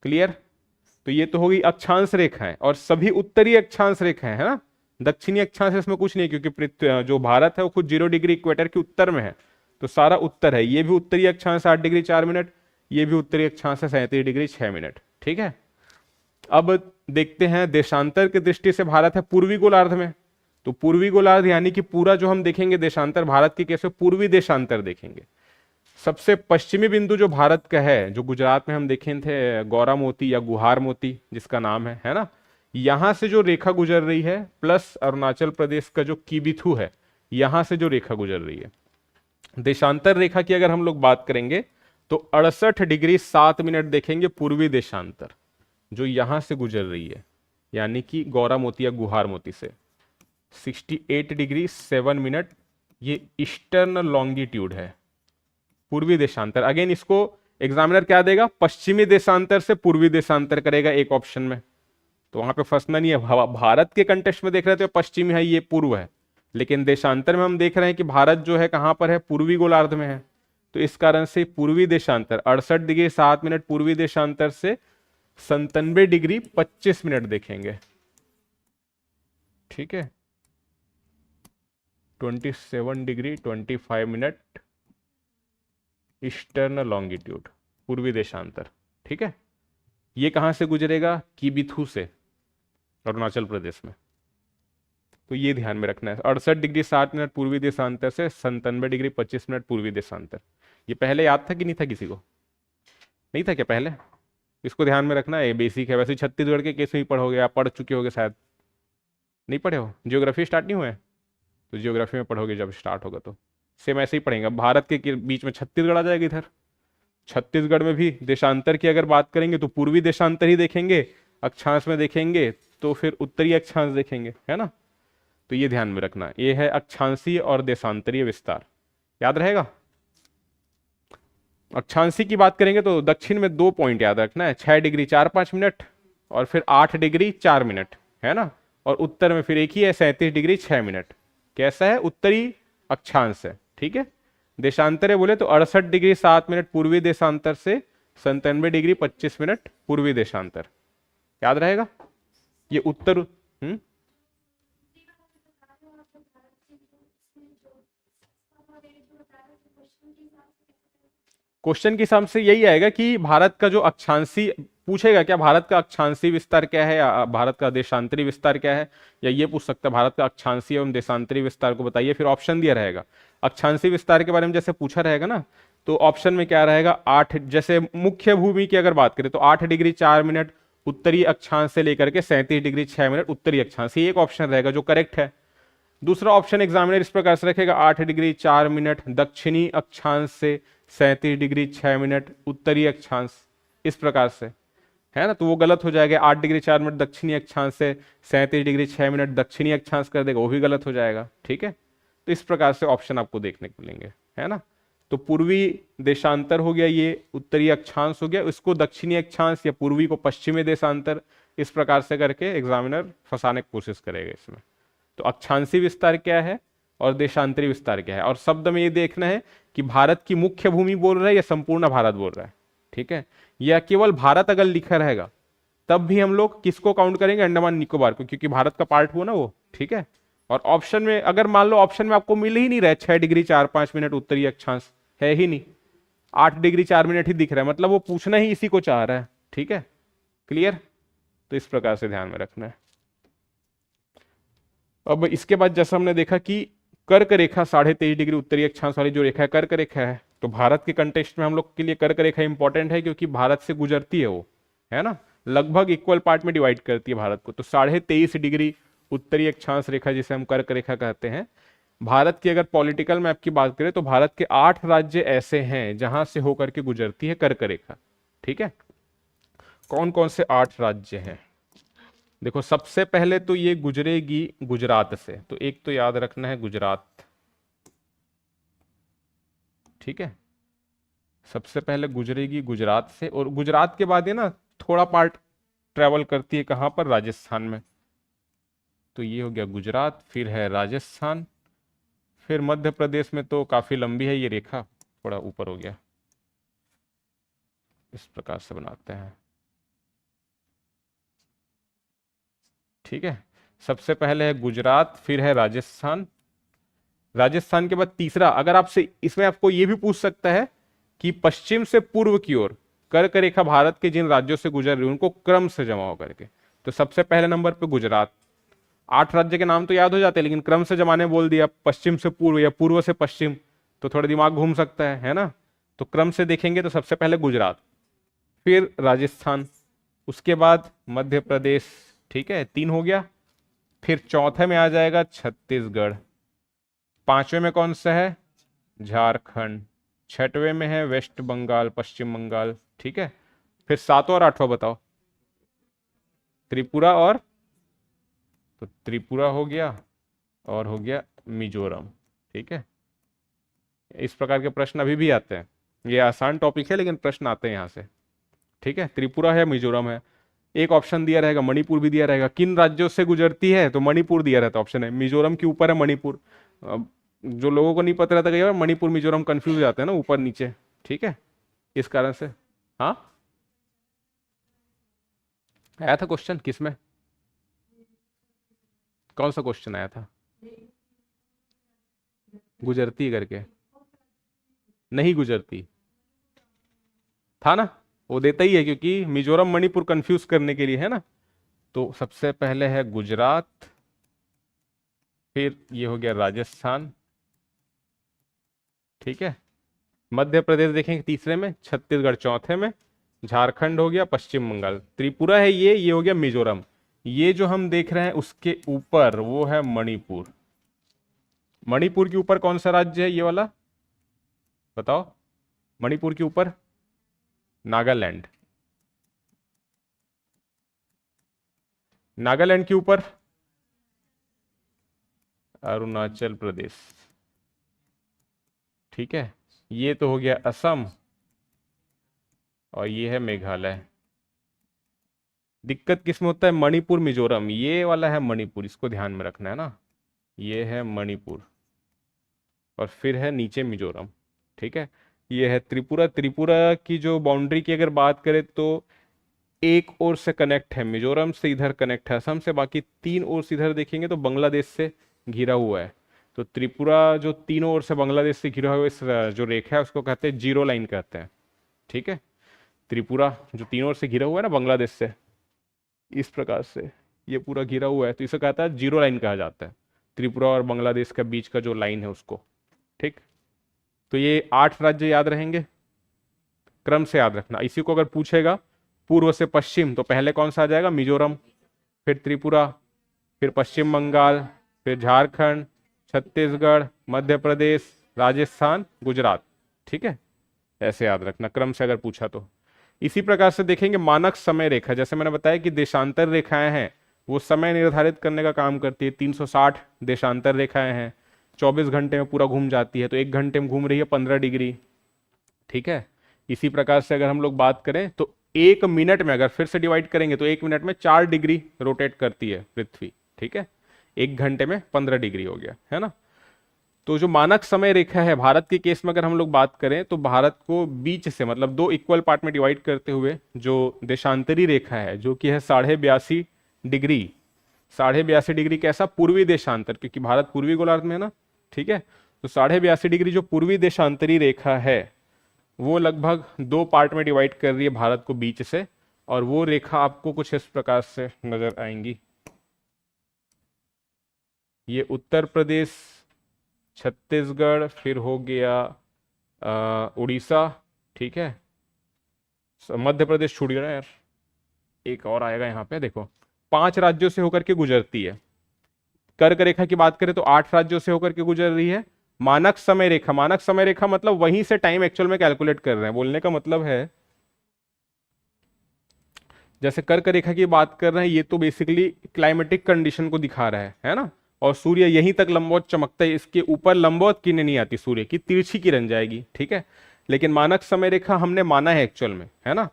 Speaker 1: क्लियर? तो ये तो होगी अक्षांश रेखाएं, और सभी उत्तरी अक्षांश रेखाएं, है ना। दक्षिणी अक्षांश इसमें कुछ नहीं, क्योंकि पृथ्वी जो भारत है वो खुद 0 डिग्री इक्वेटर के उत्तर में है, तो सारा उत्तर है। ये भी उत्तरी अक्षांश 8 डिग्री 4 मिनट, ये भी उत्तरी अक्षांश है 37 डिग्री 6 मिनट। ठीक है, अब देखते हैं देशांतर की दृष्टि से भारत है पूर्वी गोलार्ध में, तो पूर्वी गोलार्ध यानी कि पूरा जो हम देखेंगे देशांतर भारत के कैसे पूर्वी देशांतर देखेंगे। सबसे पश्चिमी बिंदु जो भारत का है, जो गुजरात में हम देखे थे गौरा मोती या गुहार मोती जिसका नाम है ना, यहां से जो रेखा गुजर रही है, प्लस अरुणाचल प्रदेश का जो कीबिथु है, यहां से जो रेखा गुजर रही है। देशांतर रेखा की अगर हम लोग बात करेंगे तो 68 डिग्री 7 मिनट देखेंगे पूर्वी देशांतर, जो यहां से गुजर रही है, यानी कि गौरा मोती या गुहार मोती से। 68 डिग्री 7 मिनट ये ईस्टर्न लॉन्गिट्यूड है, पूर्वी देशांतर। अगेन इसको एग्जामिनर क्या देगा? पश्चिमी देशांतर से पूर्वी देशांतर करेगा एक ऑप्शन में, तो वहां पे फंसना नहीं है। भारत के कंटेक्स्ट में देख रहे थे पश्चिमी है, ये पूर्व है, लेकिन देशांतर में हम देख रहे हैं कि भारत जो है कहां पर है? पूर्वी गोलार्ध में है, तो इस कारण से पूर्वी देशांतर 68 डिग्री 7 मिनट पूर्वी देशांतर से 97 डिग्री 25 मिनट देखेंगे। ठीक है, 27 डिग्री 25 मिनट ईस्टर्न लॉन्गिट्यूड, पूर्वी देशांतर। ठीक है, ये कहां से गुजरेगा? कीबिथु से, अरुणाचल प्रदेश में। तो ये ध्यान में रखना है, 68 डिग्री 7 मिनट पूर्वी देशांतर से 97 डिग्री 25 मिनट पूर्वी देशांतर। ये पहले याद था कि नहीं था किसी को? नहीं था क्या पहले? इसको ध्यान में रखना है, ये बेसिक है। वैसे छत्तीसगढ़ के केस में ही पढ़ोगे, आप पढ़ चुके होगे शायद। नहीं पढ़े हो? ज्योग्राफी स्टार्ट नहीं हुआ है तो ज्योग्राफी में पढ़ोगे जब स्टार्ट होगा, तो सेम ऐसे ही पढ़ेंगे। भारत के बीच में छत्तीसगढ़ आ जाएगा इधर, छत्तीसगढ़ में भी देशांतर की अगर बात करेंगे तो पूर्वी देशांतर ही देखेंगे, अक्षांश में देखेंगे तो फिर उत्तरी अक्षांश देखेंगे, है ना। तो ये ध्यान में रखना, ये है अक्षांशीय और देशांतरीय विस्तार, याद रहेगा। अक्षांशी की बात करेंगे तो दक्षिण में 2 पॉइंट याद रखना है, 6 डिग्री 4-5 मिनट और फिर 8 डिग्री 4 मिनट, है ना। और उत्तर में फिर एक ही है 37 डिग्री 6 मिनट। कैसा है? उत्तरी अक्षांश है। ठीक है, देशांतर बोले तो 68 डिग्री 7 मिनट पूर्वी देशांतर से 97 डिग्री 25 मिनट पूर्वी देशांतर, याद रहेगा। ये उत्तर क्वेश्चन के हिसाब से यही आएगा कि भारत का जो अक्षांशी पूछेगा, क्या भारत का अक्षांशी विस्तार क्या है या भारत का देशांतरी विस्तार क्या है, या ये पूछ सकता है भारत का अक्षांशी एवं देशांतरी विस्तार को बताइए। फिर ऑप्शन दिया रहेगा, अक्षांशी विस्तार के बारे में जैसे पूछा रहेगा ना, तो ऑप्शन में क्या रहेगा? 8, जैसे मुख्य भूमि की अगर बात करें तो 8 डिग्री 4 मिनट उत्तरी अक्षांश से लेकर के 37 डिग्री 6 मिनट उत्तरी अक्षांश, ये एक ऑप्शन रहेगा जो करेक्ट है। दूसरा ऑप्शन एग्जामिनर इस प्रकार से रखेगा, 8 डिग्री 4 मिनट दक्षिणी अक्षांश से 37 डिग्री 6 मिनट उत्तरी अक्षांश, इस प्रकार से, है ना। तो वो गलत हो जाएगा, 8 डिग्री 4 मिनट दक्षिणी अक्षांश से 37 डिग्री 6 मिनट दक्षिणी अक्षांश कर देगा, वो भी गलत हो जाएगा। ठीक है, तो इस प्रकार से ऑप्शन आपको देखने को मिलेंगे, है ना। तो पूर्वी देशांतर हो गया, ये उत्तरी अक्षांश हो गया, इसको दक्षिणी अक्षांश या पूर्वी को पश्चिमी देशांतर, इस प्रकार से करके एग्जामिनर फंसाने की कोशिश करेगा इसमें। तो अक्षांशी विस्तार क्या है और देशांतरी विस्तार क्या है, और शब्द में ये देखना है कि भारत की मुख्य भूमि बोल रहा है या संपूर्ण भारत बोल रहा है। ठीक है, या केवल भारत अगर लिखा रहेगा तब भी हम लोग किसको काउंट करेंगे? अंडमान निकोबार को, क्योंकि भारत का पार्ट हुआ ना वो। ठीक है, और ऑप्शन में अगर मान लो ऑप्शन में आपको मिल ही नहीं रहा है 6 डिग्री 4-5 मिनट उत्तरी अक्षांश, है ही नहीं, 8 डिग्री 4 मिनट ही दिख रहा है, मतलब वो पूछना ही इसी को चाह रहा है। ठीक है, क्लियर। तो इस प्रकार से ध्यान में रखना है। अब इसके बाद जैसा हमने देखा कि कर्क रेखा 23.5 डिग्री उत्तरी अक्षांश वाली जो रेखा है कर्क रेखा है, तो भारत के कंटेक्स्ट में हम लोग के लिए कर्क रेखा इंपॉर्टेंट है, क्योंकि भारत से गुजरती है वो, है ना, लगभग इक्वल पार्ट में डिवाइड करती है भारत को। तो 23.5 डिग्री उत्तरी अक्षांश रेखा जिसे हम कर्क रेखा कहते हैं। भारत की अगर पॉलिटिकल मैप की बात करें तो भारत के 8 राज्य ऐसे हैं जहां से होकर के गुजरती है कर्क रेखा। ठीक है, कौन कौन से 8 राज्य हैं? देखो, सबसे पहले तो ये गुजरेगी गुजरात से, तो एक तो याद रखना है गुजरात, ठीक है, सबसे पहले गुजरेगी गुजरात से, और गुजरात के बाद ये ना थोड़ा पार्ट ट्रेवल करती है कहाँ पर, राजस्थान में। तो ये हो गया गुजरात, फिर है राजस्थान, फिर मध्य प्रदेश में तो काफी लंबी है ये रेखा, थोड़ा ऊपर हो गया, इस प्रकार से बनाते हैं। ठीक है, सबसे पहले है गुजरात, फिर है राजस्थान, राजस्थान के बाद तीसरा, अगर आपसे इसमें आपको ये भी पूछ सकता है कि पश्चिम से पूर्व की ओर कर्क रेखा भारत के जिन राज्यों से गुजर रही है उनको क्रम से जमाओ करके, तो सबसे पहले नंबर पे गुजरात। 8 राज्य के नाम तो याद हो जाते हैं, लेकिन क्रम से जमाने बोल दिया, पश्चिम से पूर्व या पूर्व से पश्चिम, तो थोड़ा दिमाग घूम सकता है ना। तो क्रम से देखेंगे तो सबसे पहले गुजरात, फिर राजस्थान, उसके बाद मध्य प्रदेश, ठीक है 3 हो गया, फिर चौथे में आ जाएगा छत्तीसगढ़, पांचवें में कौन सा है, झारखंड, छठवें में है वेस्ट बंगाल, पश्चिम बंगाल, ठीक है, फिर सातवां और आठवां बताओ, त्रिपुरा, और तो त्रिपुरा हो गया, और हो गया मिजोरम। ठीक है, इस प्रकार के प्रश्न अभी भी आते हैं, ये आसान टॉपिक है लेकिन प्रश्न आते हैं यहाँ से। ठीक है, त्रिपुरा है, मिजोरम है, एक ऑप्शन दिया रहेगा मणिपुर भी दिया रहेगा, किन राज्यों से गुजरती है, तो मणिपुर दिया रहता ऑप्शन है, मिजोरम के ऊपर है मणिपुर। अब जो लोगों को नहीं पता रहता कई बार मणिपुर मिजोरम कंफ्यूज हो जाते हैं ना ऊपर नीचे, ठीक है, इस कारण से। हाँ, आया था क्वेश्चन किसमें, कौन सा क्वेश्चन आया था, गुजरती करके, नहीं गुजरती था ना, वो देता ही है क्योंकि मिजोरम मणिपुर कंफ्यूज करने के लिए है ना। तो सबसे पहले है गुजरात, फिर ये हो गया राजस्थान, ठीक है, मध्य प्रदेश देखेंगे तीसरे में, छत्तीसगढ़ चौथे में, झारखंड हो गया, पश्चिम बंगाल, त्रिपुरा है ये हो गया मिजोरम, ये जो हम देख रहे हैं उसके ऊपर वो है मणिपुर। मणिपुर के ऊपर कौन सा राज्य है ये वाला बताओ, मणिपुर के ऊपर नागालैंड, नागालैंड के ऊपर अरुणाचल प्रदेश, ठीक है, ये तो हो गया असम, और ये है मेघालय। दिक्कत किसमें होता है, मणिपुर मिजोरम, ये वाला है मणिपुर, इसको ध्यान में रखना है ना, ये है मणिपुर, और फिर है नीचे मिजोरम, ठीक है, ये है त्रिपुरा। त्रिपुरा की जो बाउंड्री की अगर बात करें तो एक ओर से कनेक्ट है मिजोरम से, इधर कनेक्ट है असम से, बाकी 3 ओर से इधर देखेंगे तो बांग्लादेश से घिरा हुआ है। तो त्रिपुरा जो तीनों ओर से बांग्लादेश से घिरा हुआ इस जो रेखा है उसको कहते हैं जीरो लाइन कहते हैं। ठीक है, त्रिपुरा जो तीनों ओर से घिरा हुआ है ना बांग्लादेश से, इस प्रकार से ये पूरा घिरा हुआ है, तो इसे कहता है जीरो लाइन कहा जाता है, त्रिपुरा और बांग्लादेश के बीच का जो लाइन है उसको। ठीक, तो ये 8 राज्य याद रहेंगे, क्रम से याद रखना। इसी को अगर पूछेगा पूर्व से पश्चिम तो पहले कौन सा आ जाएगा, मिजोरम, फिर त्रिपुरा, फिर पश्चिम बंगाल, फिर झारखंड, छत्तीसगढ़, मध्य प्रदेश, राजस्थान, गुजरात। ठीक है, ऐसे याद रखना क्रम से अगर पूछा तो। इसी प्रकार से देखेंगे मानक समय रेखा, जैसे मैंने बताया कि देशांतर रेखाएं हैं वो समय निर्धारित करने का काम करती है। 360 देशांतर रेखाएं हैं, 24 घंटे में पूरा घूम जाती है, तो 1 घंटे में घूम रही है 15 डिग्री। ठीक है, इसी प्रकार से अगर हम लोग बात करें तो 1 मिनट में अगर फिर से डिवाइड करेंगे तो 1 मिनट में 4 डिग्री रोटेट करती है पृथ्वी। ठीक है, 1 घंटे में 15 डिग्री हो गया है ना। तो जो मानक समय रेखा है भारत के केस में अगर हम लोग बात करें तो भारत को बीच से मतलब 2 इक्वल पार्ट में डिवाइड करते हुए जो देशांतरी रेखा है जो कि है 82.5 डिग्री, 82.5 डिग्री कैसा, पूर्वी देशांतर, क्योंकि भारत पूर्वी गोलार्ध में है ना। ठीक है, तो 82.5 डिग्री जो पूर्वी देशांतरी रेखा है वो लगभग 2 पार्ट में डिवाइड कर रही है भारत को बीच से, और वो रेखा आपको कुछ इस प्रकार से नजर आएंगी। ये उत्तर प्रदेश, छत्तीसगढ़, फिर हो गया उड़ीसा, ठीक है, मध्य प्रदेश छूट गया यार, एक और आएगा यहाँ पे, देखो 5 राज्यों से होकर के गुजरती है। कर्क रेखा की बात करें तो 8 राज्यों से होकर के गुजर रही है। मानक समय रेखा, मानक समय रेखा मतलब वहीं से टाइम एक्चुअल में कैलकुलेट कर रहे हैं, बोलने का मतलब है जैसे कर्क रेखा की बात कर रहे हैं ये तो बेसिकली क्लाइमेटिक कंडीशन को दिखा रहा है ना। और सूर्य यहीं तक लंबवत चमकता है, इसके ऊपर लंबवत किरणें नहीं आती, सूर्य की तिरछी किरण जाएगी, ठीक है। लेकिन मानक समय रेखा हमने माना है एक्चुअल में, है ना,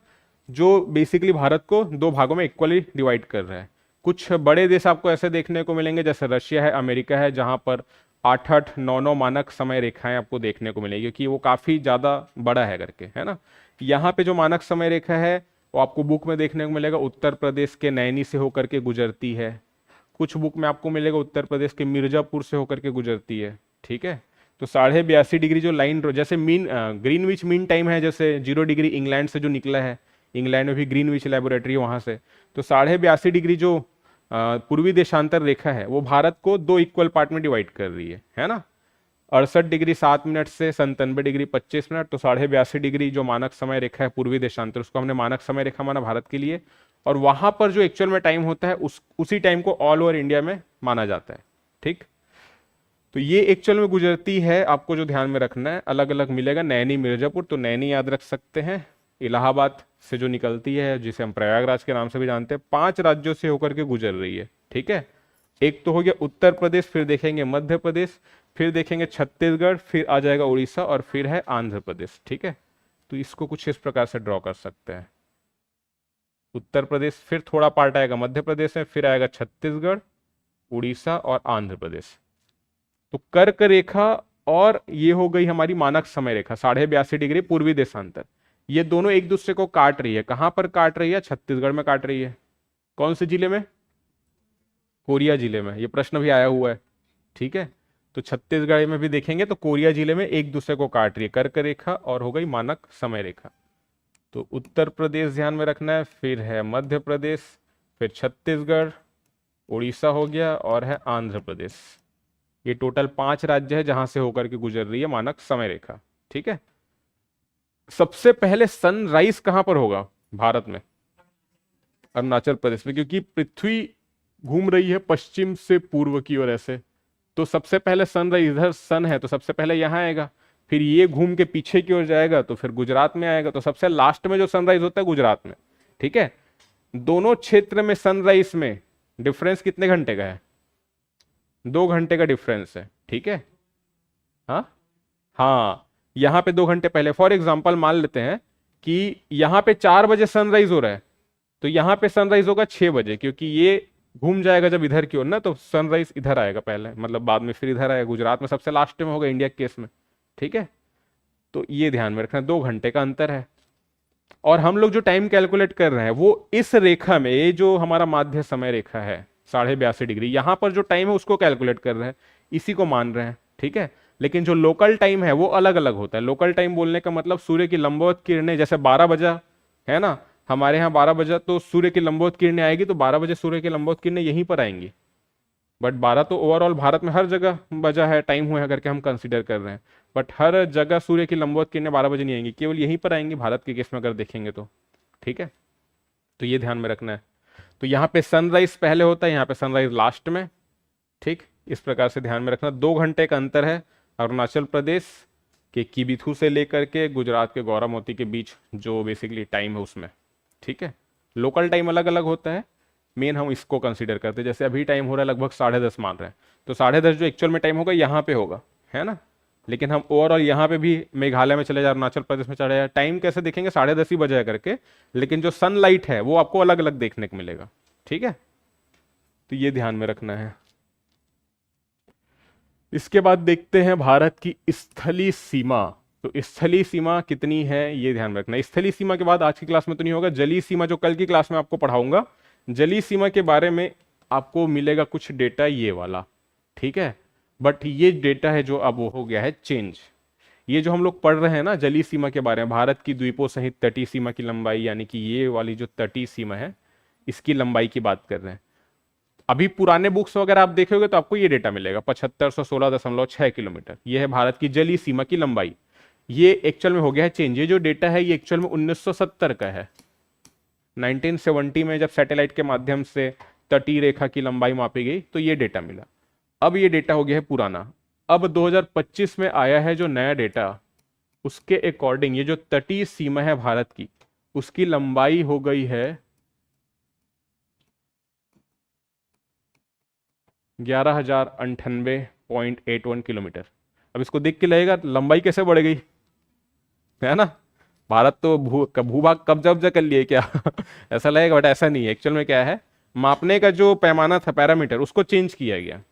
Speaker 1: जो बेसिकली भारत को दो भागों में इक्वली डिवाइड कर रहा है। कुछ बड़े देश आपको ऐसे देखने को मिलेंगे जैसे रशिया है, अमेरिका है, जहां पर 8-8, 9-9 मानक समय रेखाएं आपको देखने को मिलेगी, क्योंकि वो काफी ज्यादा बड़ा है करके, है ना। यहाँ पे जो मानक समय रेखा है वो आपको बुक में देखने को मिलेगा, उत्तर प्रदेश के नैनी से होकर के गुजरती है। कुछ बुक में आपको मिलेगा उत्तर प्रदेश के मिर्जापुर से होकर के गुजरती है, ठीक है। तो 82.5 डिग्री जो लाइन, जैसे मीन ग्रीनविच मीन टाइम है, जैसे 0 डिग्री इंग्लैंड से जो निकला है, इंग्लैंड में भी ग्रीनविच लेबोरेटरी है वहां से, तो 82.5 डिग्री जो पूर्वी देशांतर रेखा है वो भारत को दो इक्वल पार्ट में डिवाइड कर रही है ना। 68 डिग्री 7 मिनट से 97 डिग्री 25 मिनट, तो 82.5 डिग्री जो मानक समय रेखा है पूर्वी देशांतर, उसको हमने मानक समय रेखा माना भारत के लिए। और वहां पर जो एक्चुअल में टाइम होता है उसी टाइम को ऑल ओवर इंडिया में माना जाता है, ठीक। तो ये एक्चुअल में गुजरती है, आपको जो ध्यान में रखना है, अलग अलग मिलेगा, नैनी मिर्जापुर, तो नैनी याद रख सकते हैं, इलाहाबाद से जो निकलती है, जिसे हम प्रयागराज के नाम से भी जानते हैं, 5 राज्यों से होकर के गुजर रही है, ठीक है। एक तो हो गया उत्तर प्रदेश, फिर देखेंगे मध्य प्रदेश, फिर देखेंगे छत्तीसगढ़, फिर आ जाएगा उड़ीसा, और फिर है आंध्र प्रदेश, ठीक है। तो इसको कुछ इस प्रकार से ड्रॉ कर सकते हैं, उत्तर प्रदेश, फिर थोड़ा पार्ट आएगा मध्य प्रदेश में, फिर आएगा छत्तीसगढ़, उड़ीसा और आंध्र प्रदेश। तो कर्क रेखा और ये हो गई हमारी मानक समय रेखा 82.5 डिग्री पूर्वी देशांतर, ये दोनों एक दूसरे को काट रही है। कहां पर काट रही है? छत्तीसगढ़ में काट रही है। कौन से जिले में? कोरिया जिले में, ये प्रश्न भी आया हुआ है, ठीक है। तो छत्तीसगढ़ में भी देखेंगे तो कोरिया जिले में एक दूसरे को काट रही है, कर्क रेखा और हो गई मानक समय रेखा। तो उत्तर प्रदेश ध्यान में रखना है, फिर है मध्य प्रदेश, फिर छत्तीसगढ़, उड़ीसा हो गया, और है आंध्र प्रदेश। ये टोटल 5 राज्य है जहां से होकर के गुजर रही है मानक समय रेखा, ठीक है। सबसे पहले सनराइज कहां पर होगा भारत में? अरुणाचल प्रदेश में, क्योंकि पृथ्वी घूम रही है पश्चिम से पूर्व की ओर ऐसे, तो सबसे पहले सनराइज, इधर सन है तो सबसे पहले यहां आएगा, फिर ये घूम के पीछे की ओर जाएगा तो फिर गुजरात में आएगा, तो सबसे लास्ट में जो सनराइज होता है गुजरात में, ठीक है। दोनों क्षेत्र में सनराइज में डिफरेंस कितने घंटे का है? 2 घंटे का डिफरेंस है, ठीक है। हाँ, यहां पे 2 घंटे पहले, फॉर एग्जाम्पल मान लेते हैं कि यहां पे 4 बजे सनराइज हो रहा है, तो यहां पे सनराइज होगा 6 बजे, क्योंकि ये घूम जाएगा जब इधर की ओर ना, तो सनराइज इधर आएगा पहले, मतलब बाद में फिर इधर आएगा, गुजरात में सबसे लास्ट में होगा इंडिया के केस में, ठीक है। तो ये ध्यान में रखना, 2 घंटे का अंतर है। और हम लोग जो टाइम कैलकुलेट कर रहे हैं वो इस रेखा में, ये जो हमारा माध्य समय रेखा है 82.5 डिग्री, यहां पर जो टाइम है उसको कैलकुलेट कर रहे हैं, इसी को मान रहे हैं, ठीक है। लेकिन जो लोकल टाइम है वो अलग अलग होता है। लोकल टाइम बोलने का मतलब सूर्य की लंबवत किरणें, जैसे 12 बजा है ना, हमारे यहाँ 12 बजा तो सूर्य की लंबवत किरणें आएगी, तो 12 बजे सूर्य की लंबवत किरणें यहीं पर आएंगी। बट 12 तो ओवरऑल भारत में हर जगह बजा है, टाइम हुआ है करके हम कंसीडर कर रहे हैं, बट हर जगह सूर्य की लंबवत किरणें 12 बजे नहीं आएंगी, केवल यहीं पर आएंगी भारत के केस में अगर देखेंगे तो, ठीक है। तो ये ध्यान में रखना है। तो यहाँ पे सनराइज पहले होता है, यहाँ पे सनराइज लास्ट में, ठीक। इस प्रकार से ध्यान में रखना, 2 घंटे का अंतर है अरुणाचल प्रदेश के किबिथु से लेकर के गुजरात के गौरामोती के बीच जो बेसिकली टाइम है उसमें, ठीक है। लोकल टाइम अलग अलग होता है, मेन हम इसको कंसीडर करते हैं। जैसे अभी टाइम हो रहा है लगभग 10:30 मान रहे हैं, तो 10:30 जो एक्चुअल में टाइम होगा यहाँ पे होगा, है ना। लेकिन हम ओवरऑल यहाँ पे भी मेघालय में चले जाए, अरुणाचल प्रदेश में चले जाए, टाइम कैसे देखेंगे? 10:30 ही बजाया करके, लेकिन जो सनलाइट है वो आपको अलग अलग देखने को मिलेगा, ठीक है। तो ये ध्यान में रखना है। इसके बाद देखते हैं भारत की स्थलीय सीमा। तो स्थलीय सीमा कितनी है ये ध्यान में रखना है। स्थलीय सीमा के बाद आज की क्लास में तो नहीं होगा, जलीय सीमा जो कल की क्लास में आपको पढ़ाऊंगा, जलीय सीमा के बारे में आपको मिलेगा कुछ डेटा ये वाला, ठीक है। बट ये डेटा है जो अब हो गया है चेंज। ये जो हम लोग पढ़ रहे हैं ना जलीय सीमा के बारे में, भारत की द्वीपों सहित तटीय सीमा की लंबाई, यानी कि ये वाली जो तटीय सीमा है इसकी लंबाई की बात कर रहे हैं। अभी पुराने बुक्स वगैरह आप देखोगे तो आपको ये डेटा मिलेगा 7516.6 किलोमीटर, ये है भारत की जलीय सीमा की लंबाई। ये एक्चुअल में हो गया है चेंज। ये जो डेटा है ये एक्चुअल में 1970 का है। 1970 में जब सैटेलाइट के माध्यम से तटीय रेखा की लंबाई मापी गई तो ये डेटा मिला। अब ये डेटा हो गया है पुराना। अब 2025 में आया है जो नया डेटा, उसके अकॉर्डिंग ये जो तटीय सीमा है भारत की, उसकी लंबाई हो गई है 11,098.81 किलोमीटर। अब इसको देख के लगेगा लंबाई कैसे बढ़ गई, है ना, भारत तो भूभाग कब्जा कर लिए क्या ऐसा लगेगा, बट ऐसा नहीं है। एक्चुअल में क्या है, मापने का जो पैमाना था, पैरामीटर, उसको चेंज किया गया।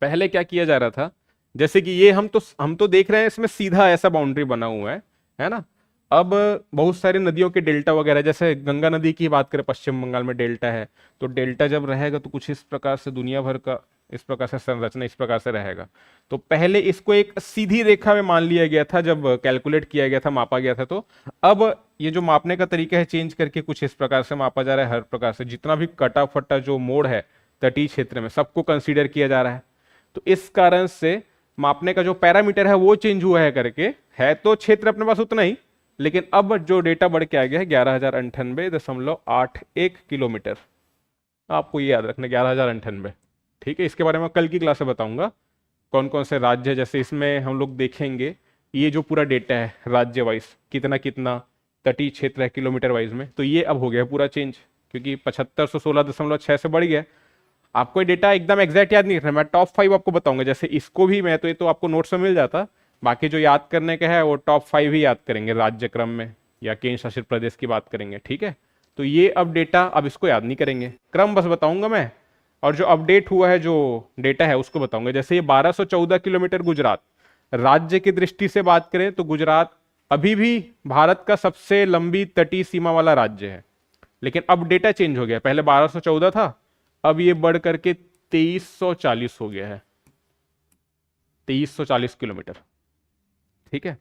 Speaker 1: पहले क्या किया जा रहा था, जैसे कि ये हम तो देख रहे हैं इसमें सीधा ऐसा बाउंड्री बना हुआ है ना। अब बहुत सारी नदियों के डेल्टा वगैरह, जैसे गंगा नदी की बात करें, पश्चिम बंगाल में डेल्टा है, तो डेल्टा जब रहेगा तो कुछ इस प्रकार से दुनिया भर का इस प्रकार से संरचना इस प्रकार से रहेगा। तो पहले इसको एक सीधी रेखा में मान लिया गया था जब कैलकुलेट किया गया था, मापा गया था। तो अब ये जो मापने का तरीका है चेंज करके कुछ इस प्रकार से मापा जा रहा है। हर प्रकार से जितना भी कटा फटा जो मोड़ है तटीय क्षेत्र में, सबको कंसीडर किया जा रहा है। तो इस कारण से मापने का जो पैरामीटर है वो चेंज हुआ है करके, है तो क्षेत्र अपने पास उतना ही, लेकिन अब जो डेटा बढ़ के आ गया है 11,098.81 किलोमीटर। आपको ये याद रखना 11,098, ठीक है। इसके बारे में कल की क्लास में बताऊंगा कौन कौन से राज्य है। जैसे इसमें हम लोग देखेंगे ये जो पूरा डेटा है राज्य वाइज, कितना कितना तटीय क्षेत्र है किलोमीटर वाइज में, तो ये अब हो गया पूरा चेंज, क्योंकि 7516.6 से बढ़ गया। आपको डेटा एकदम एग्जैक्ट याद नहीं रखना, मैं टॉप 5 आपको बताऊंगा। जैसे इसको भी मैं तो ये तो आपको नोट्स में मिल जाता, बाकी जो याद करने का है वो टॉप 5 ही याद करेंगे राज्य क्रम में, या केंद्र शासित प्रदेश की बात करेंगे, ठीक है। तो ये अब डेटा, अब इसको याद नहीं करेंगे, क्रम बस बताऊंगा मैं, और जो अपडेट हुआ है जो डेटा है उसको बताऊंगा। जैसे ये 1214 किलोमीटर गुजरात, राज्य की दृष्टि से बात करें तो गुजरात अभी भी भारत का सबसे लंबी तटीय सीमा वाला राज्य है, लेकिन अब डेटा चेंज हो गया। पहले 1214 था, अब ये बढ़ करके 2340 हो गया है, 2340 किलोमीटर, ठीक है।